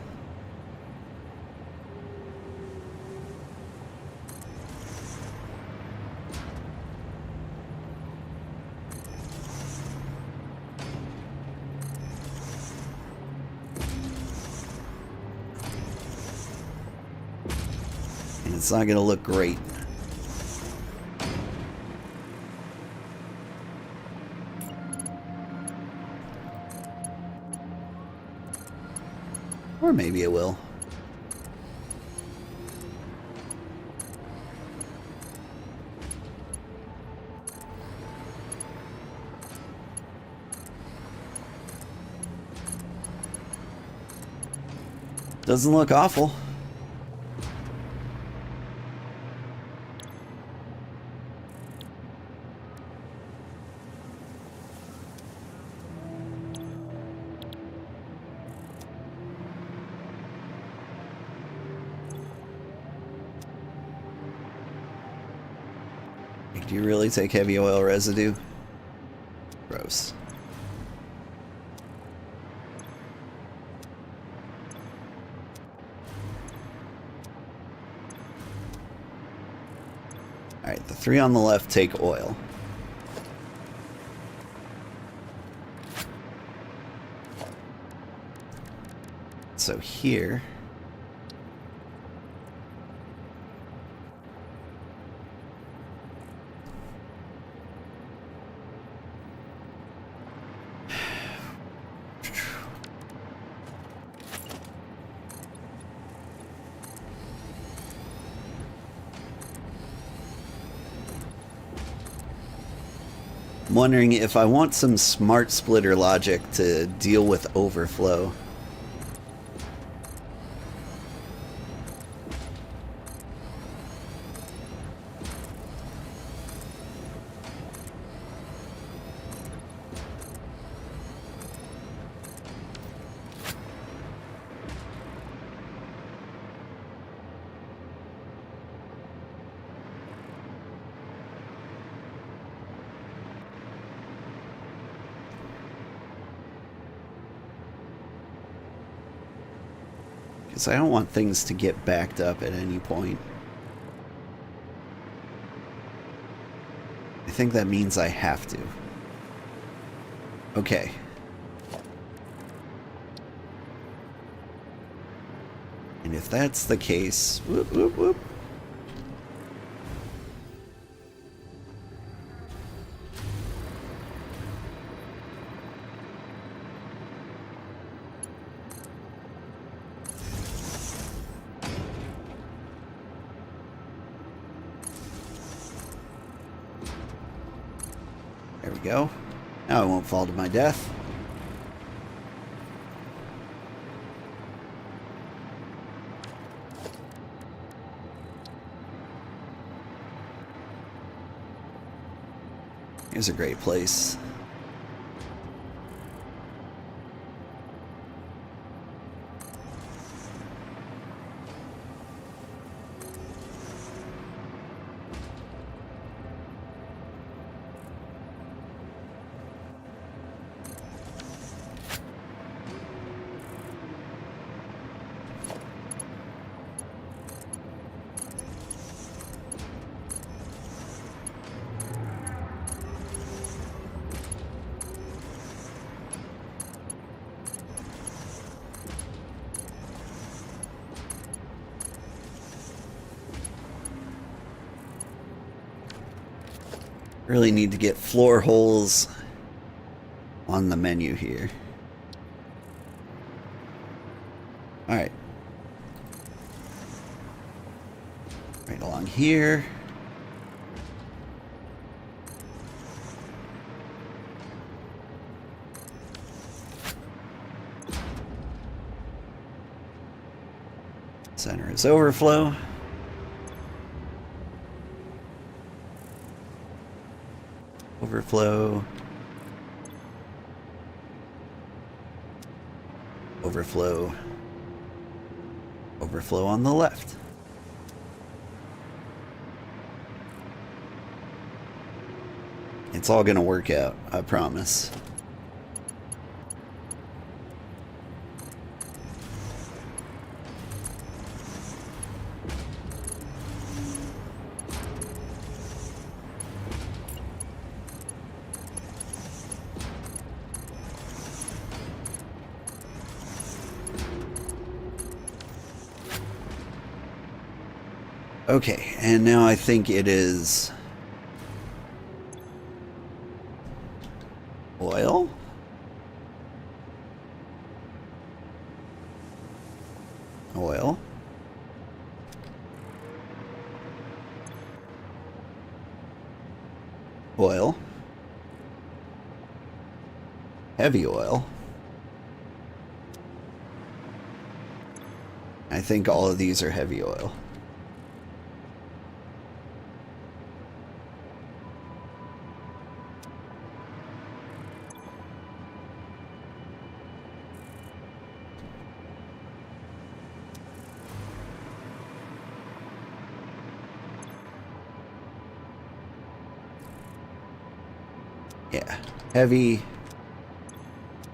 And it's not going to look great. Or maybe it will. Doesn't look awful. Do you really take heavy oil residue? Gross. Alright, the 3 on the left take oil. So here... I'm wondering if I want some smart splitter logic to deal with overflow. Because I don't want things to get backed up at any point. I think that means I have to. Okay. And if that's the case, whoop, whoop, whoop. There we go. Now I won't fall to my death. Here's a great place. Really need to get floor holes on the menu here. Alright. Right along here. Center is overflow. Overflow. Overflow. Overflow on the left. It's all gonna work out, I promise. Okay, and now I think it is oil. Oil. Oil. Heavy oil. I think all of these are heavy oil. Yeah. Heavy.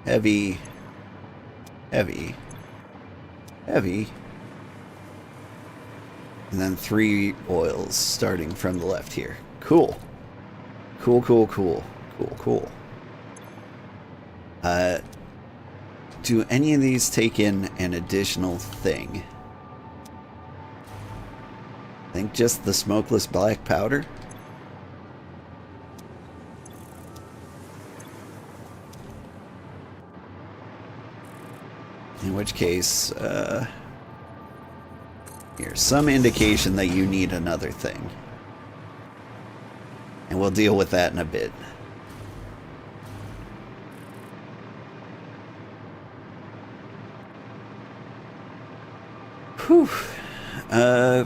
Heavy. Heavy. Heavy. And then 3 oils starting from the left here. Cool. Cool, cool, cool. Cool, cool. Do any of these take in an additional thing? I think just the smokeless black powder? In which case, here's some indication that you need another thing. And we'll deal with that in a bit. Whew. Yeah,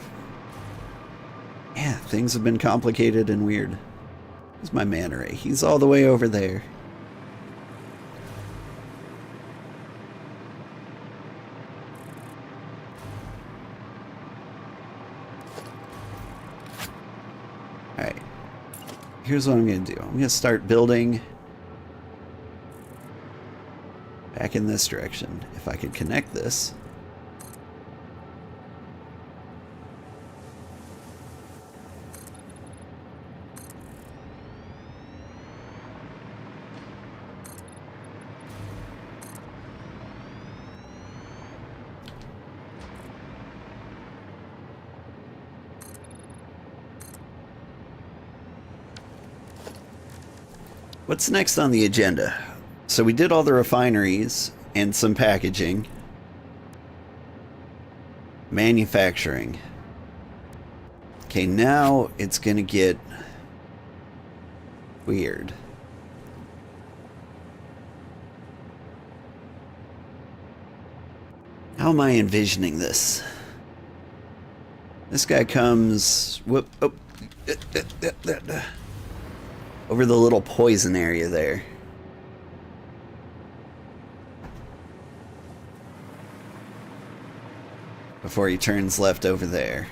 things have been complicated and weird. Where's my manta ray? He's all the way over there. Alright. Here's what I'm going to do. I'm going to start building back in this direction. If I could connect this. What's next on the agenda? So we did all the refineries and some packaging. Manufacturing. Okay, now it's gonna get weird. How am I envisioning this? This guy comes... Whoop, oh, over the little poison area there. Before he turns left over there.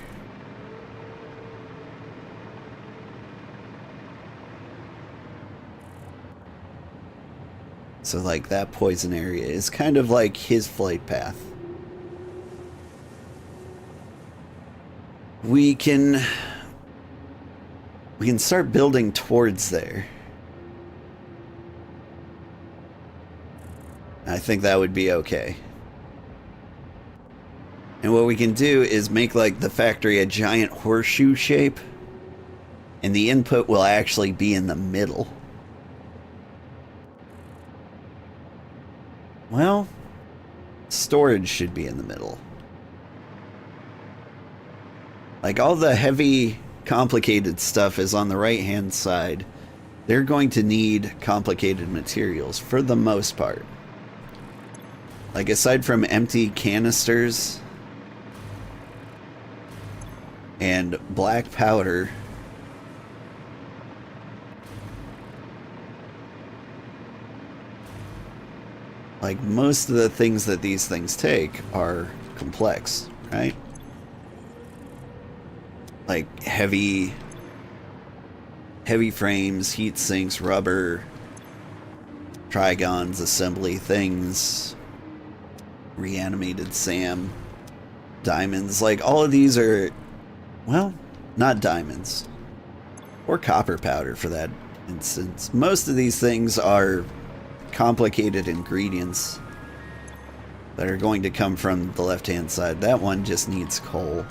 So like that poison area is kind of like his flight path. We can start building towards there. I think that would be okay. And what we can do is make like the factory a giant horseshoe shape, and the input will actually be in the middle. Well, storage should be in the middle. Like all the heavy, complicated stuff is on the right hand side. They're going to need complicated materials for the most part. Like aside from empty canisters and black powder, like most of the things that these things take are complex, right? Like heavy frames, heat sinks, rubber, trigons, assembly things, reanimated SAM, diamonds. Like all of these are, well, not diamonds or copper powder for that instance. Most of these things are complicated ingredients that are going to come from the left hand side. That one just needs coal.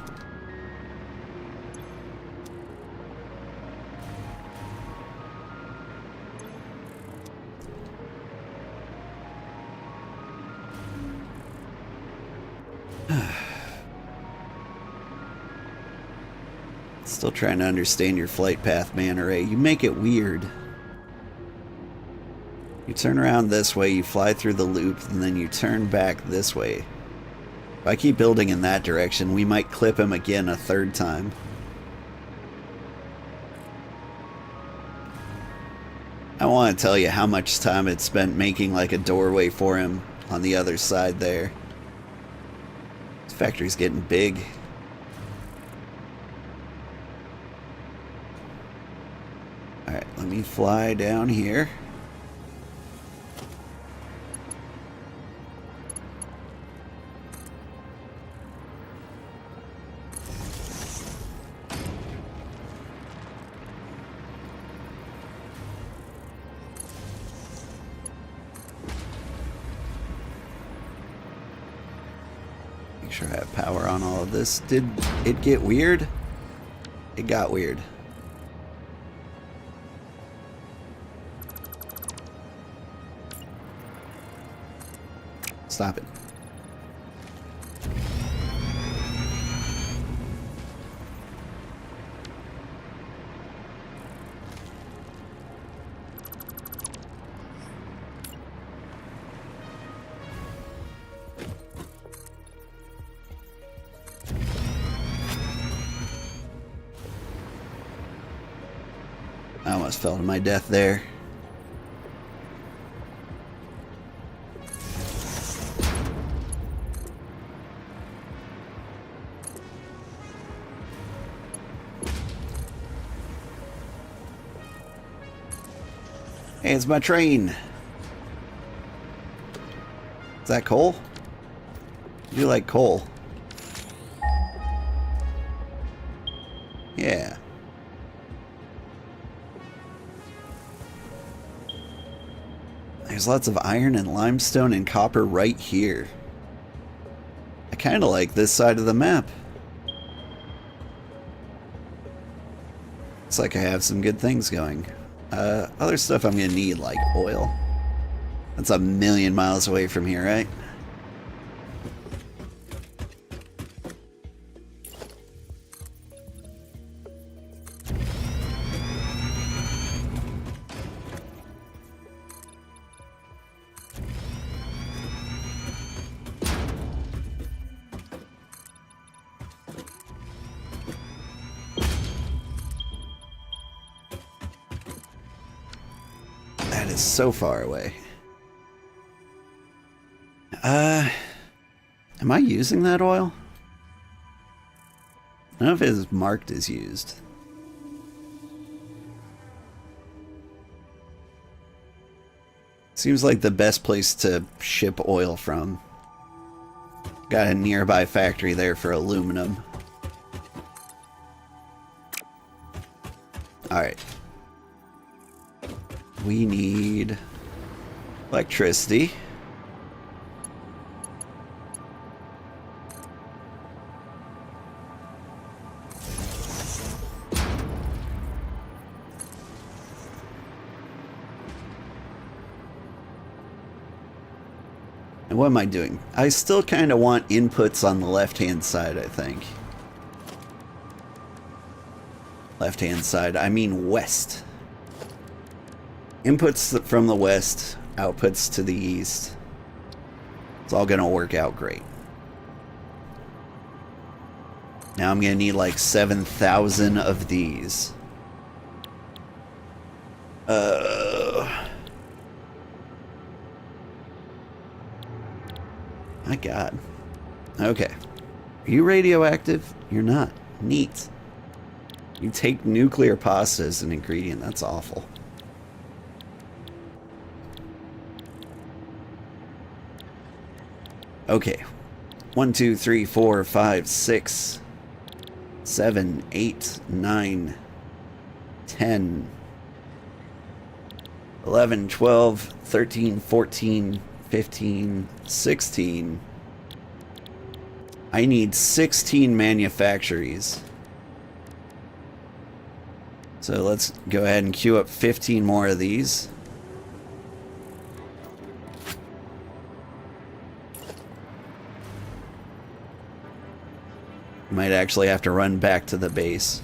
Still trying to understand your flight path, manta ray. You make it weird. You turn around this way, you fly through the loop, and then you turn back this way. If I keep building in that direction, we might clip him again a third time. I want to tell you how much time it's spent making like a doorway for him on the other side there. This factory's getting big. Alright, let me me fly down here. Make sure I have power on all of this. Did it get weird? It got weird. Stop it. I almost fell to my death there. Hey, it's my train. Is that coal? I do like coal. Yeah. There's lots of iron and limestone and copper right here. I kind of like this side of the map. Looks like I have some good things going. Other stuff I'm gonna need, like oil. That's a million miles away from here, right? That is so far away. Am I using that oil? I don't know if it is marked as used. Seems like the best place to ship oil from. Got a nearby factory there for aluminum. Alright. We need electricity. And what am I doing? I still kind of want inputs on the left-hand side, I think. Left-hand side, I mean west. Inputs from the west, outputs to the east. It's all gonna work out great. Now I'm gonna need like 7,000 of these. My God. Okay. Are you radioactive? You're not. Neat. You take nuclear pasta as an ingredient. That's awful. Okay. 1, 2, 3, 4, 5, 6, 7, 8, 9, 10, 11, 12, 13, 14, 15, 16. I need 16 manufactories. So let's go ahead and queue up 15 more of these. Might actually have to run back to the base.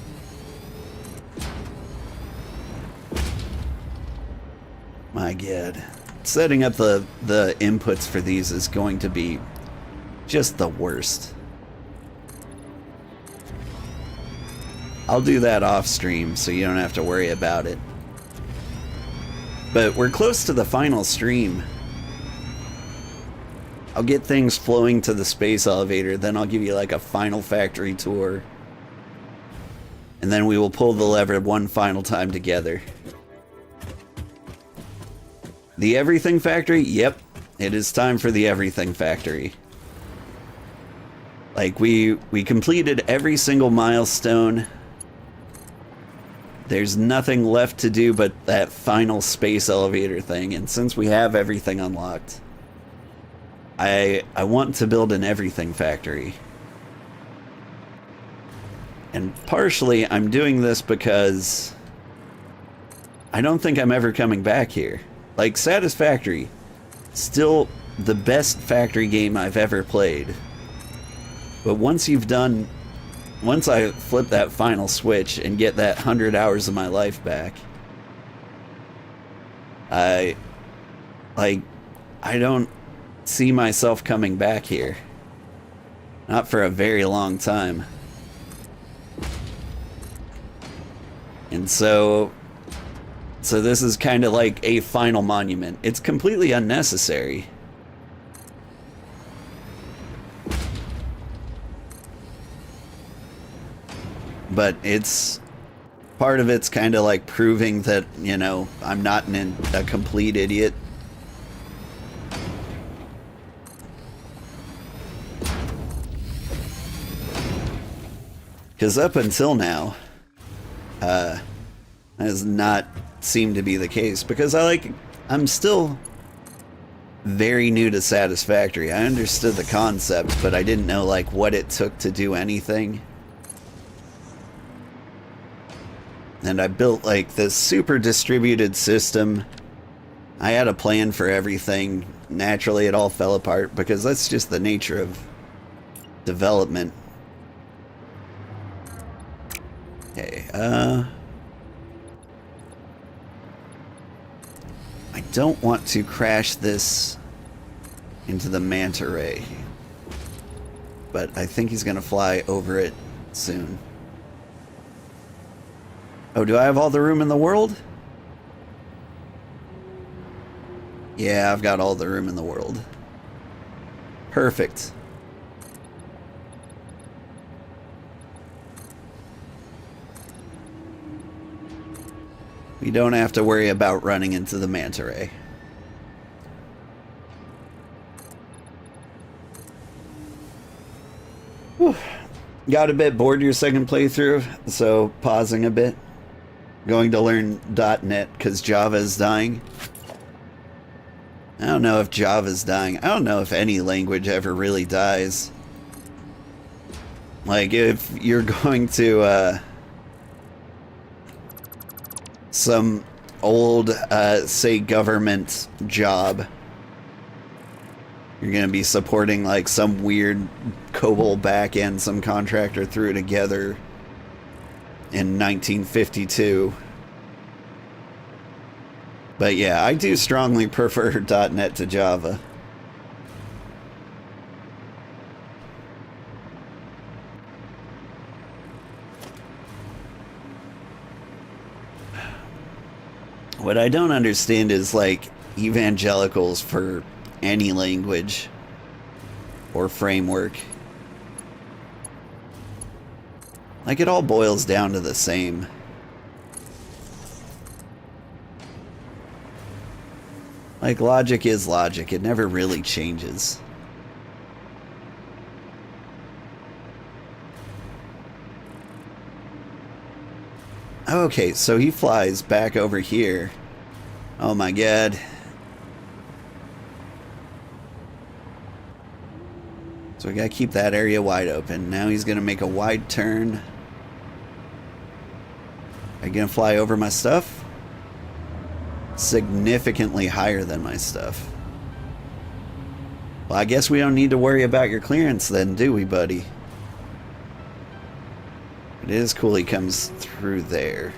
My God. Setting up the inputs for these is going to be just the worst. I'll do that off stream so you don't have to worry about it. But we're close to the final stream. I'll get things flowing to the space elevator, then I'll give you like a final factory tour. And then we will pull the lever one final time together. The Everything Factory? Yep. It is time for the Everything Factory. Like, we completed every single milestone. There's nothing left to do but that final space elevator thing, and since we have everything unlocked, I want to build an Everything Factory. And partially, I'm doing this because I don't think I'm ever coming back here. Like, Satisfactory, still the best factory game I've ever played. But once I flip that final switch and get that 100 hours of my life back, I don't see myself coming back here. Not for a very long time. And so this is kind of like a final monument. It's completely unnecessary. But it's part of it's kind of like proving that, you know, I'm not a complete idiot. Because up until now, has not seemed to be the case. Because I'm still very new to Satisfactory. I understood the concept, but I didn't know like what it took to do anything. And I built like this super distributed system. I had a plan for everything. Naturally, it all fell apart because that's just the nature of development. Okay, I don't want to crash this into the manta ray, but I think he's gonna fly over it soon. Oh, do I have all the room in the world? Yeah, I've got all the room in the world. Perfect. We don't have to worry about running into the manta ray. Whew. Got a bit bored your second playthrough, so pausing a bit. Going to learn .NET because Java is dying. I don't know if Java's dying. I don't know if any language ever really dies. Like, if you're going to, some old, say, government job, you're gonna be supporting, like, some weird COBOL backend some contractor threw together in 1952. But yeah, I do strongly prefer .NET to Java. What I don't understand is like evangelicals for any language or framework. Like, it all boils down to the same. Like, logic is logic. It never really changes. Okay, so he flies back over here. Oh my god. So we gotta keep that area wide open. Now he's gonna make a wide turn. Are you gonna fly over my stuff? Significantly higher than my stuff. Well, I guess we don't need to worry about your clearance then, do we, buddy? It is cool he comes through there.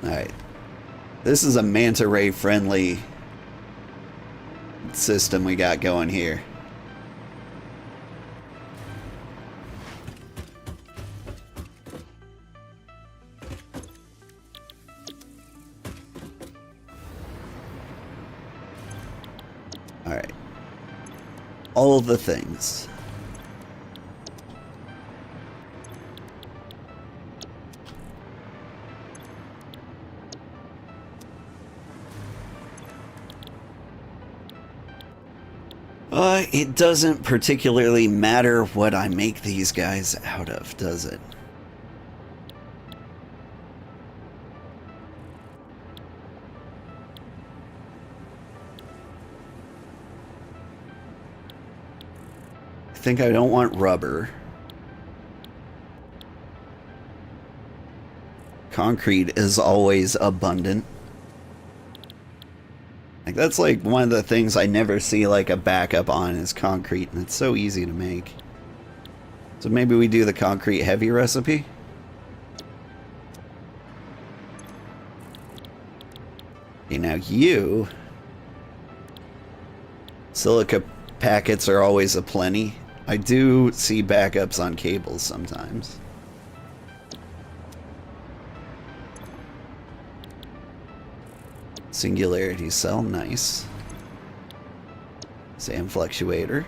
Alright. This is a manta ray friendly system we got going here. Alright. All the things. It doesn't particularly matter what I make these guys out of, does it? I think I don't want rubber. Concrete is always abundant. Like, that's like one of the things I never see like a backup on is concrete, and it's so easy to make. So maybe we do the concrete heavy recipe? Okay, now you... Silica packets are always aplenty. I do see backups on cables sometimes. Singularity cell, nice. SAM fluctuator.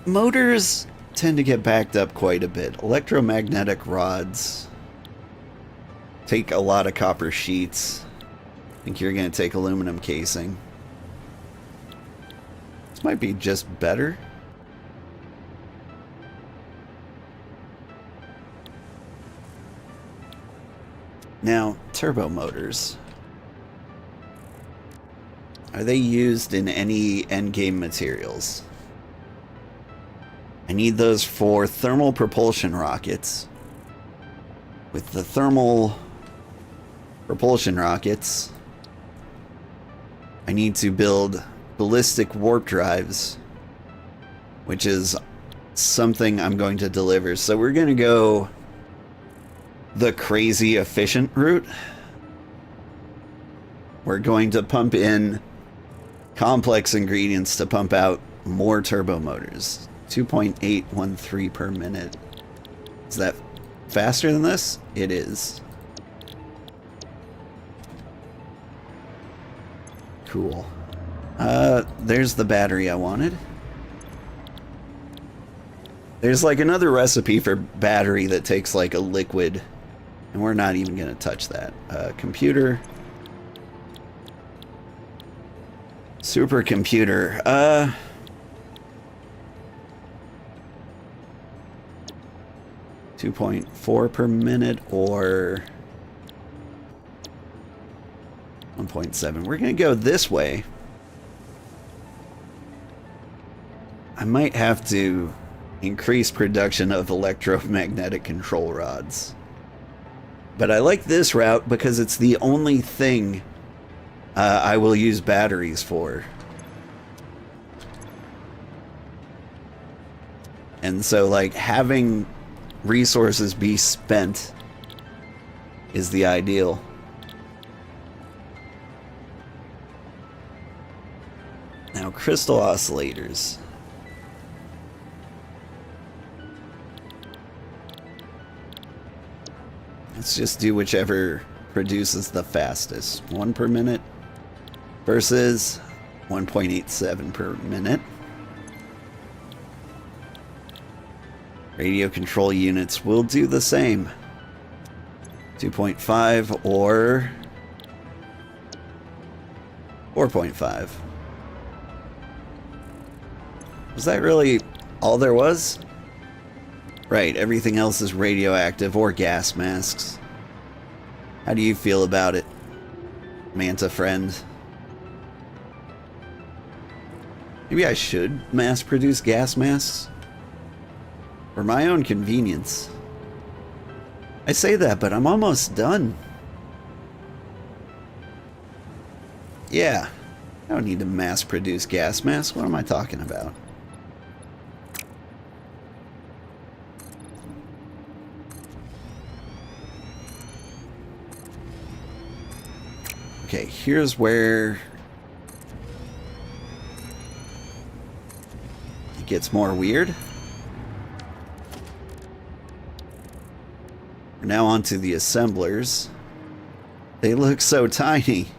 Motors tend to get backed up quite a bit. Electromagnetic rods take a lot of copper sheets. I think you're going to take aluminum casing. This might be just better. Now, turbo motors. Are they used in any endgame materials? I need those for thermal propulsion rockets. With the thermal propulsion rockets, I need to build ballistic warp drives, which is something I'm going to deliver. So we're going to go the crazy efficient route. We're going to pump in complex ingredients to pump out more turbo motors. 2.813 per minute. Is that faster than this? It is. Cool. There's the battery I wanted. There's like another recipe for battery that takes like a liquid, and we're not even going to touch that. Computer. Supercomputer. 2.4 per minute or 1.7. We're going to go this way. I might have to increase production of electromagnetic control rods. But I like this route because it's the only thing I will use batteries for. And so, like, having resources be spent is the ideal. Now, crystal oscillators. Let's just do whichever produces the fastest. 1 per minute versus 1.87 per minute. Radio control units will do the same. 2.5 or 4.5. Was that really all there was? Right, everything else is radioactive or gas masks. How do you feel about it, Manta friend? Maybe I should mass produce gas masks? For my own convenience. I say that, but I'm almost done. Yeah, I don't need to mass produce gas masks. What am I talking about? Okay, here's where it gets more weird. We're now onto the assemblers. They look so tiny.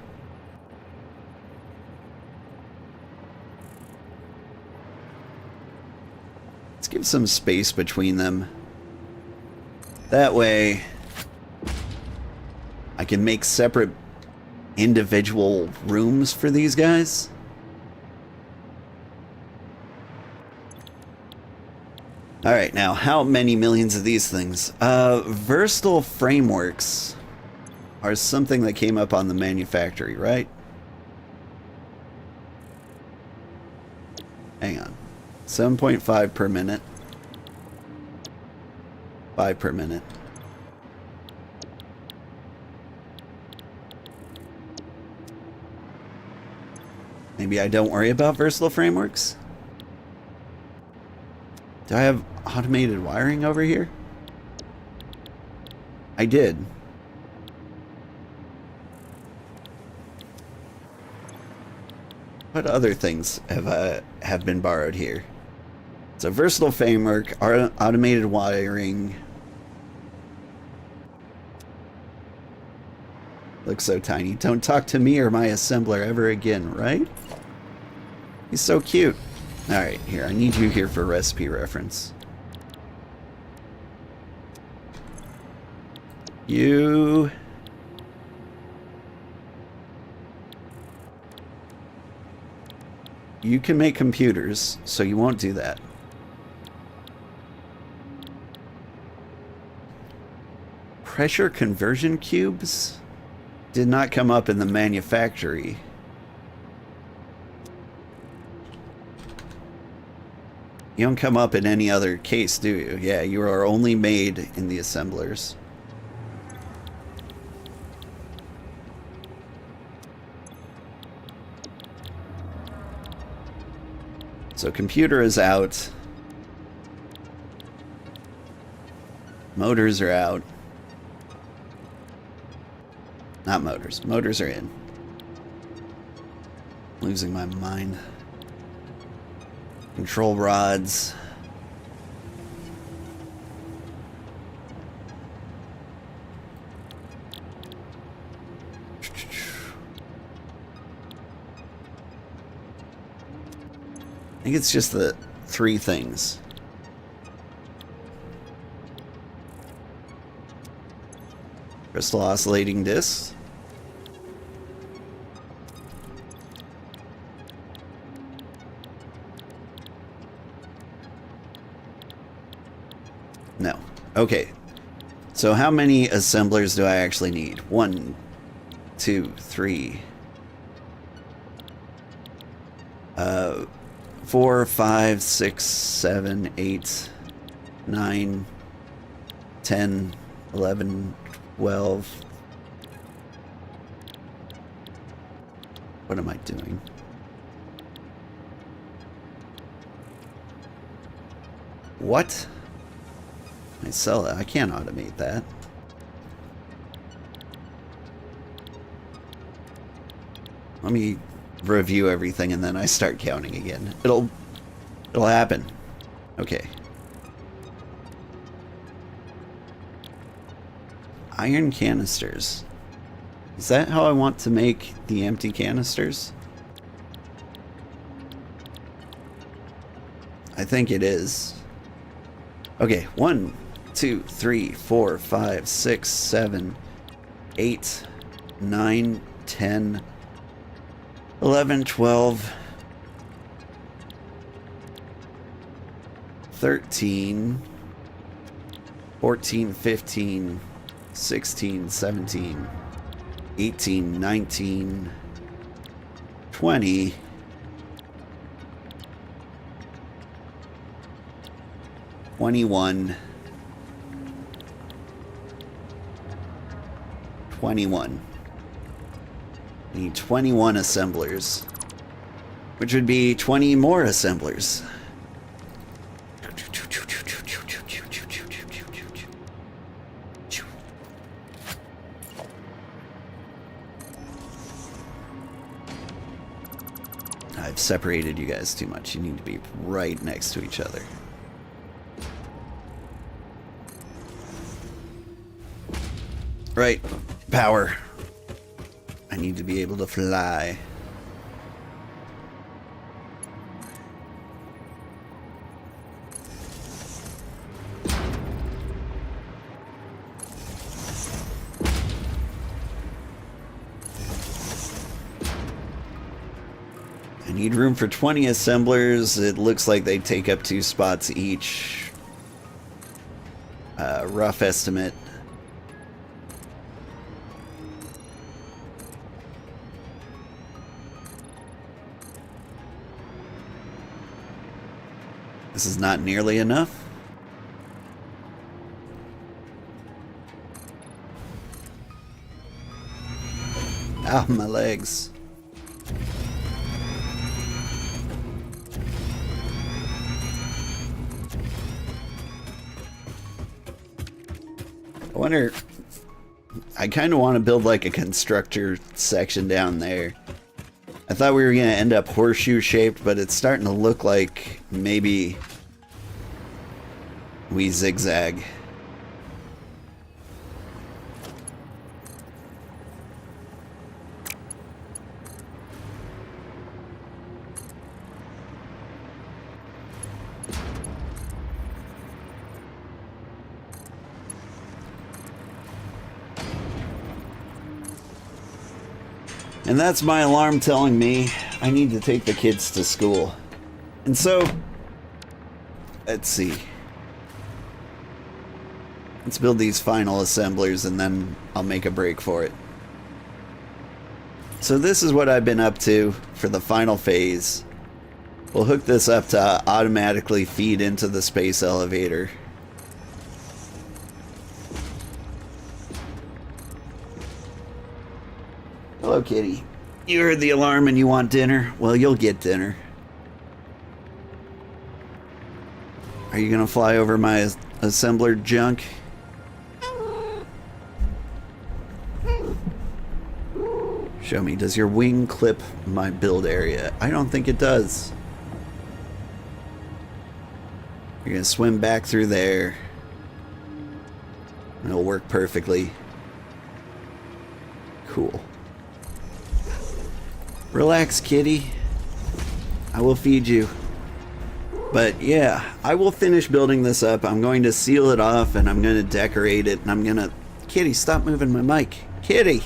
Let's give some space between them. That way, I can make separate individual rooms for these guys. Alright, now how many millions of these things? Versatile frameworks are something that came up on the manufactory, right? Hang on. 7.5 per minute. 5 per minute. Maybe I don't worry about versatile frameworks? Do I have automated wiring over here? I did. What other things have been borrowed here? It's a versatile framework, automated wiring. Looks so tiny. Don't talk to me or my assembler ever again, right? He's so cute. Alright, here, I need you here for recipe reference. You... You can make computers, so you won't do that. Pressure conversion cubes did not come up in the manufactory. You don't come up in any other case, do you? Yeah, you are only made in the assemblers. So computer is out. Motors are out. Not motors. Motors are in. Losing my mind. Control rods. I think it's just the 3 things. Crystal oscillating discs. No. Okay. So how many assemblers do I actually need? 1, 2, 3. 4, 5, 6, 7, 8, 9, 10, 11, 12. What am I doing? What? I sell it. I can't automate that. Let me review everything and then I start counting again. It'll happen. Okay. Iron canisters. Is that how I want to make the empty canisters? I think it is. Okay, 1, 2, 3, 4, 5, 6, 7, 8, 9, 10, 11, 12, 13, 14, 15, 16, 17, 18, 19, 20, 21, 21. I need 21 assemblers, which would be 20 more assemblers. I've separated you guys too much. You need to be right next to each other. Right. Power. I need to be able to fly. Need room for 20 assemblers. It looks like they take up 2 spots each. Rough estimate. This is not nearly enough. Ow, my legs. I wonder, I kind of want to build like a constructor section down there. I thought we were going to end up horseshoe shaped, but it's starting to look like maybe we zigzag. And that's my alarm telling me I need to take the kids to school. And so, let's see. Let's build these final assemblers and then I'll make a break for it. So this is what I've been up to for the final phase. We'll hook this up to automatically feed into the space elevator. Hello, kitty. You heard the alarm and you want dinner? Well, you'll get dinner. Are you gonna fly over my assembler junk? Show me, does your wing clip my build area? I don't think it does. You're gonna swim back through there. And it'll work perfectly. Cool. Relax, kitty. I will feed you. But yeah, I will finish building this up. I'm going to seal it off and I'm going to decorate it and I'm going to... Kitty, stop moving my mic. Kitty!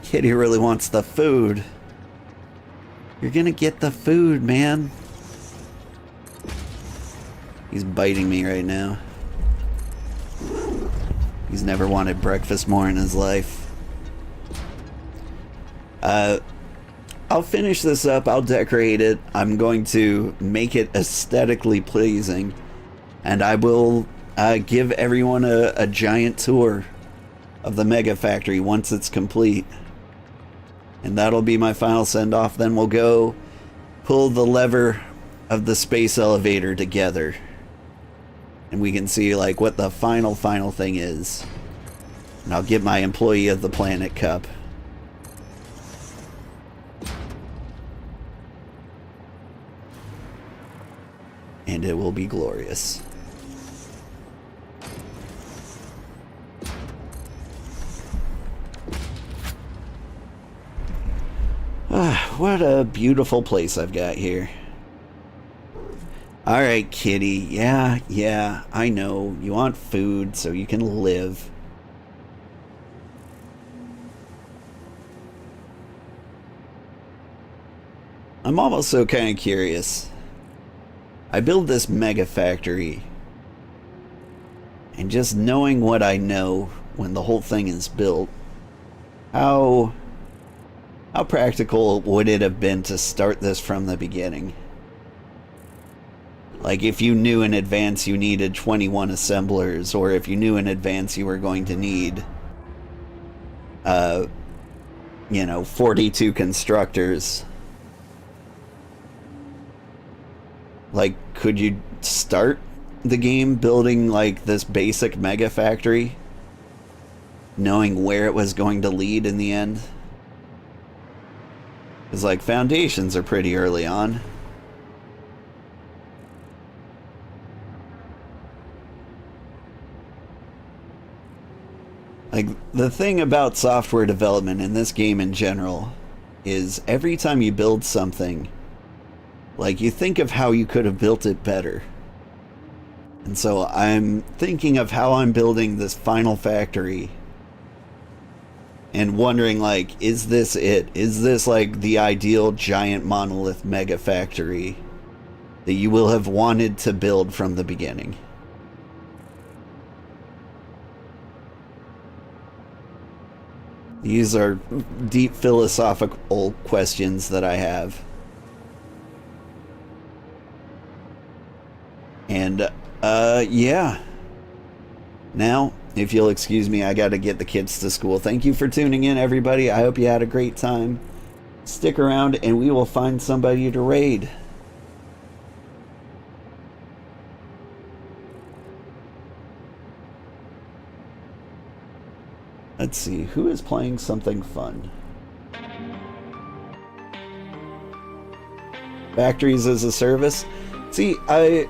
Kitty really wants the food. You're going to get the food, man. He's biting me right now. He's never wanted breakfast more in his life. I'll finish this up, I'll decorate it, I'm going to make it aesthetically pleasing, and I will give everyone a giant tour of the Mega Factory once it's complete. And that'll be my final send-off. Then we'll go pull the lever of the space elevator together. And we can see like what the final thing is. And I'll get my Employee of the Planet cup. And it will be glorious. What a beautiful place I've got here. Alright, kitty. Yeah, I know. You want food so you can live. I'm also kind of curious. I build this mega factory, and just knowing what I know when the whole thing is built, how practical would it have been to start this from the beginning? Like if you knew in advance you needed 21 assemblers, or if you knew in advance you were going to need 42 constructors. Like, could you start the game building like this basic mega factory, knowing where it was going to lead in the end? Because like foundations are pretty early on. Like, the thing about software development in this game in general is every time you build something, like, you think of how you could have built it better. And so I'm thinking of how I'm building this final factory and wondering, like, is this it? Is this like the ideal giant monolith mega factory that you will have wanted to build from the beginning? These are deep philosophical questions that I have. And, yeah. Now, if you'll excuse me, I gotta get the kids to school. Thank you for tuning in, everybody. I hope you had a great time. Stick around and we will find somebody to raid. Let's see, who is playing something fun? Factories as a service? See, I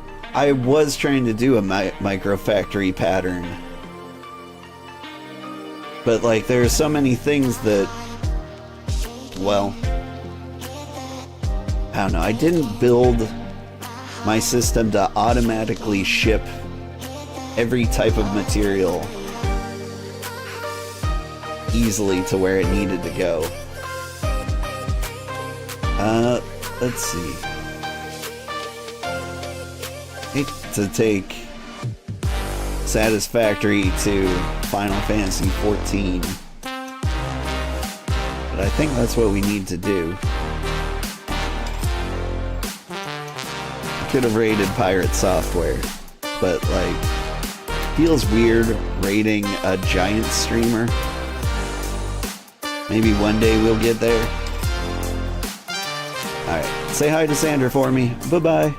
was trying to do a micro factory pattern. But, like, there are so many things that, well, I don't know. I didn't build my system to automatically ship every type of material easily to where it needed to go. Let's see. I hate to take Satisfactory to Final Fantasy 14, but I think that's what we need to do. I could have raided Pirate Software, but, like, feels weird raiding a giant streamer. Maybe one day we'll get there. Alright, say hi to Sandra for me. Bye-bye.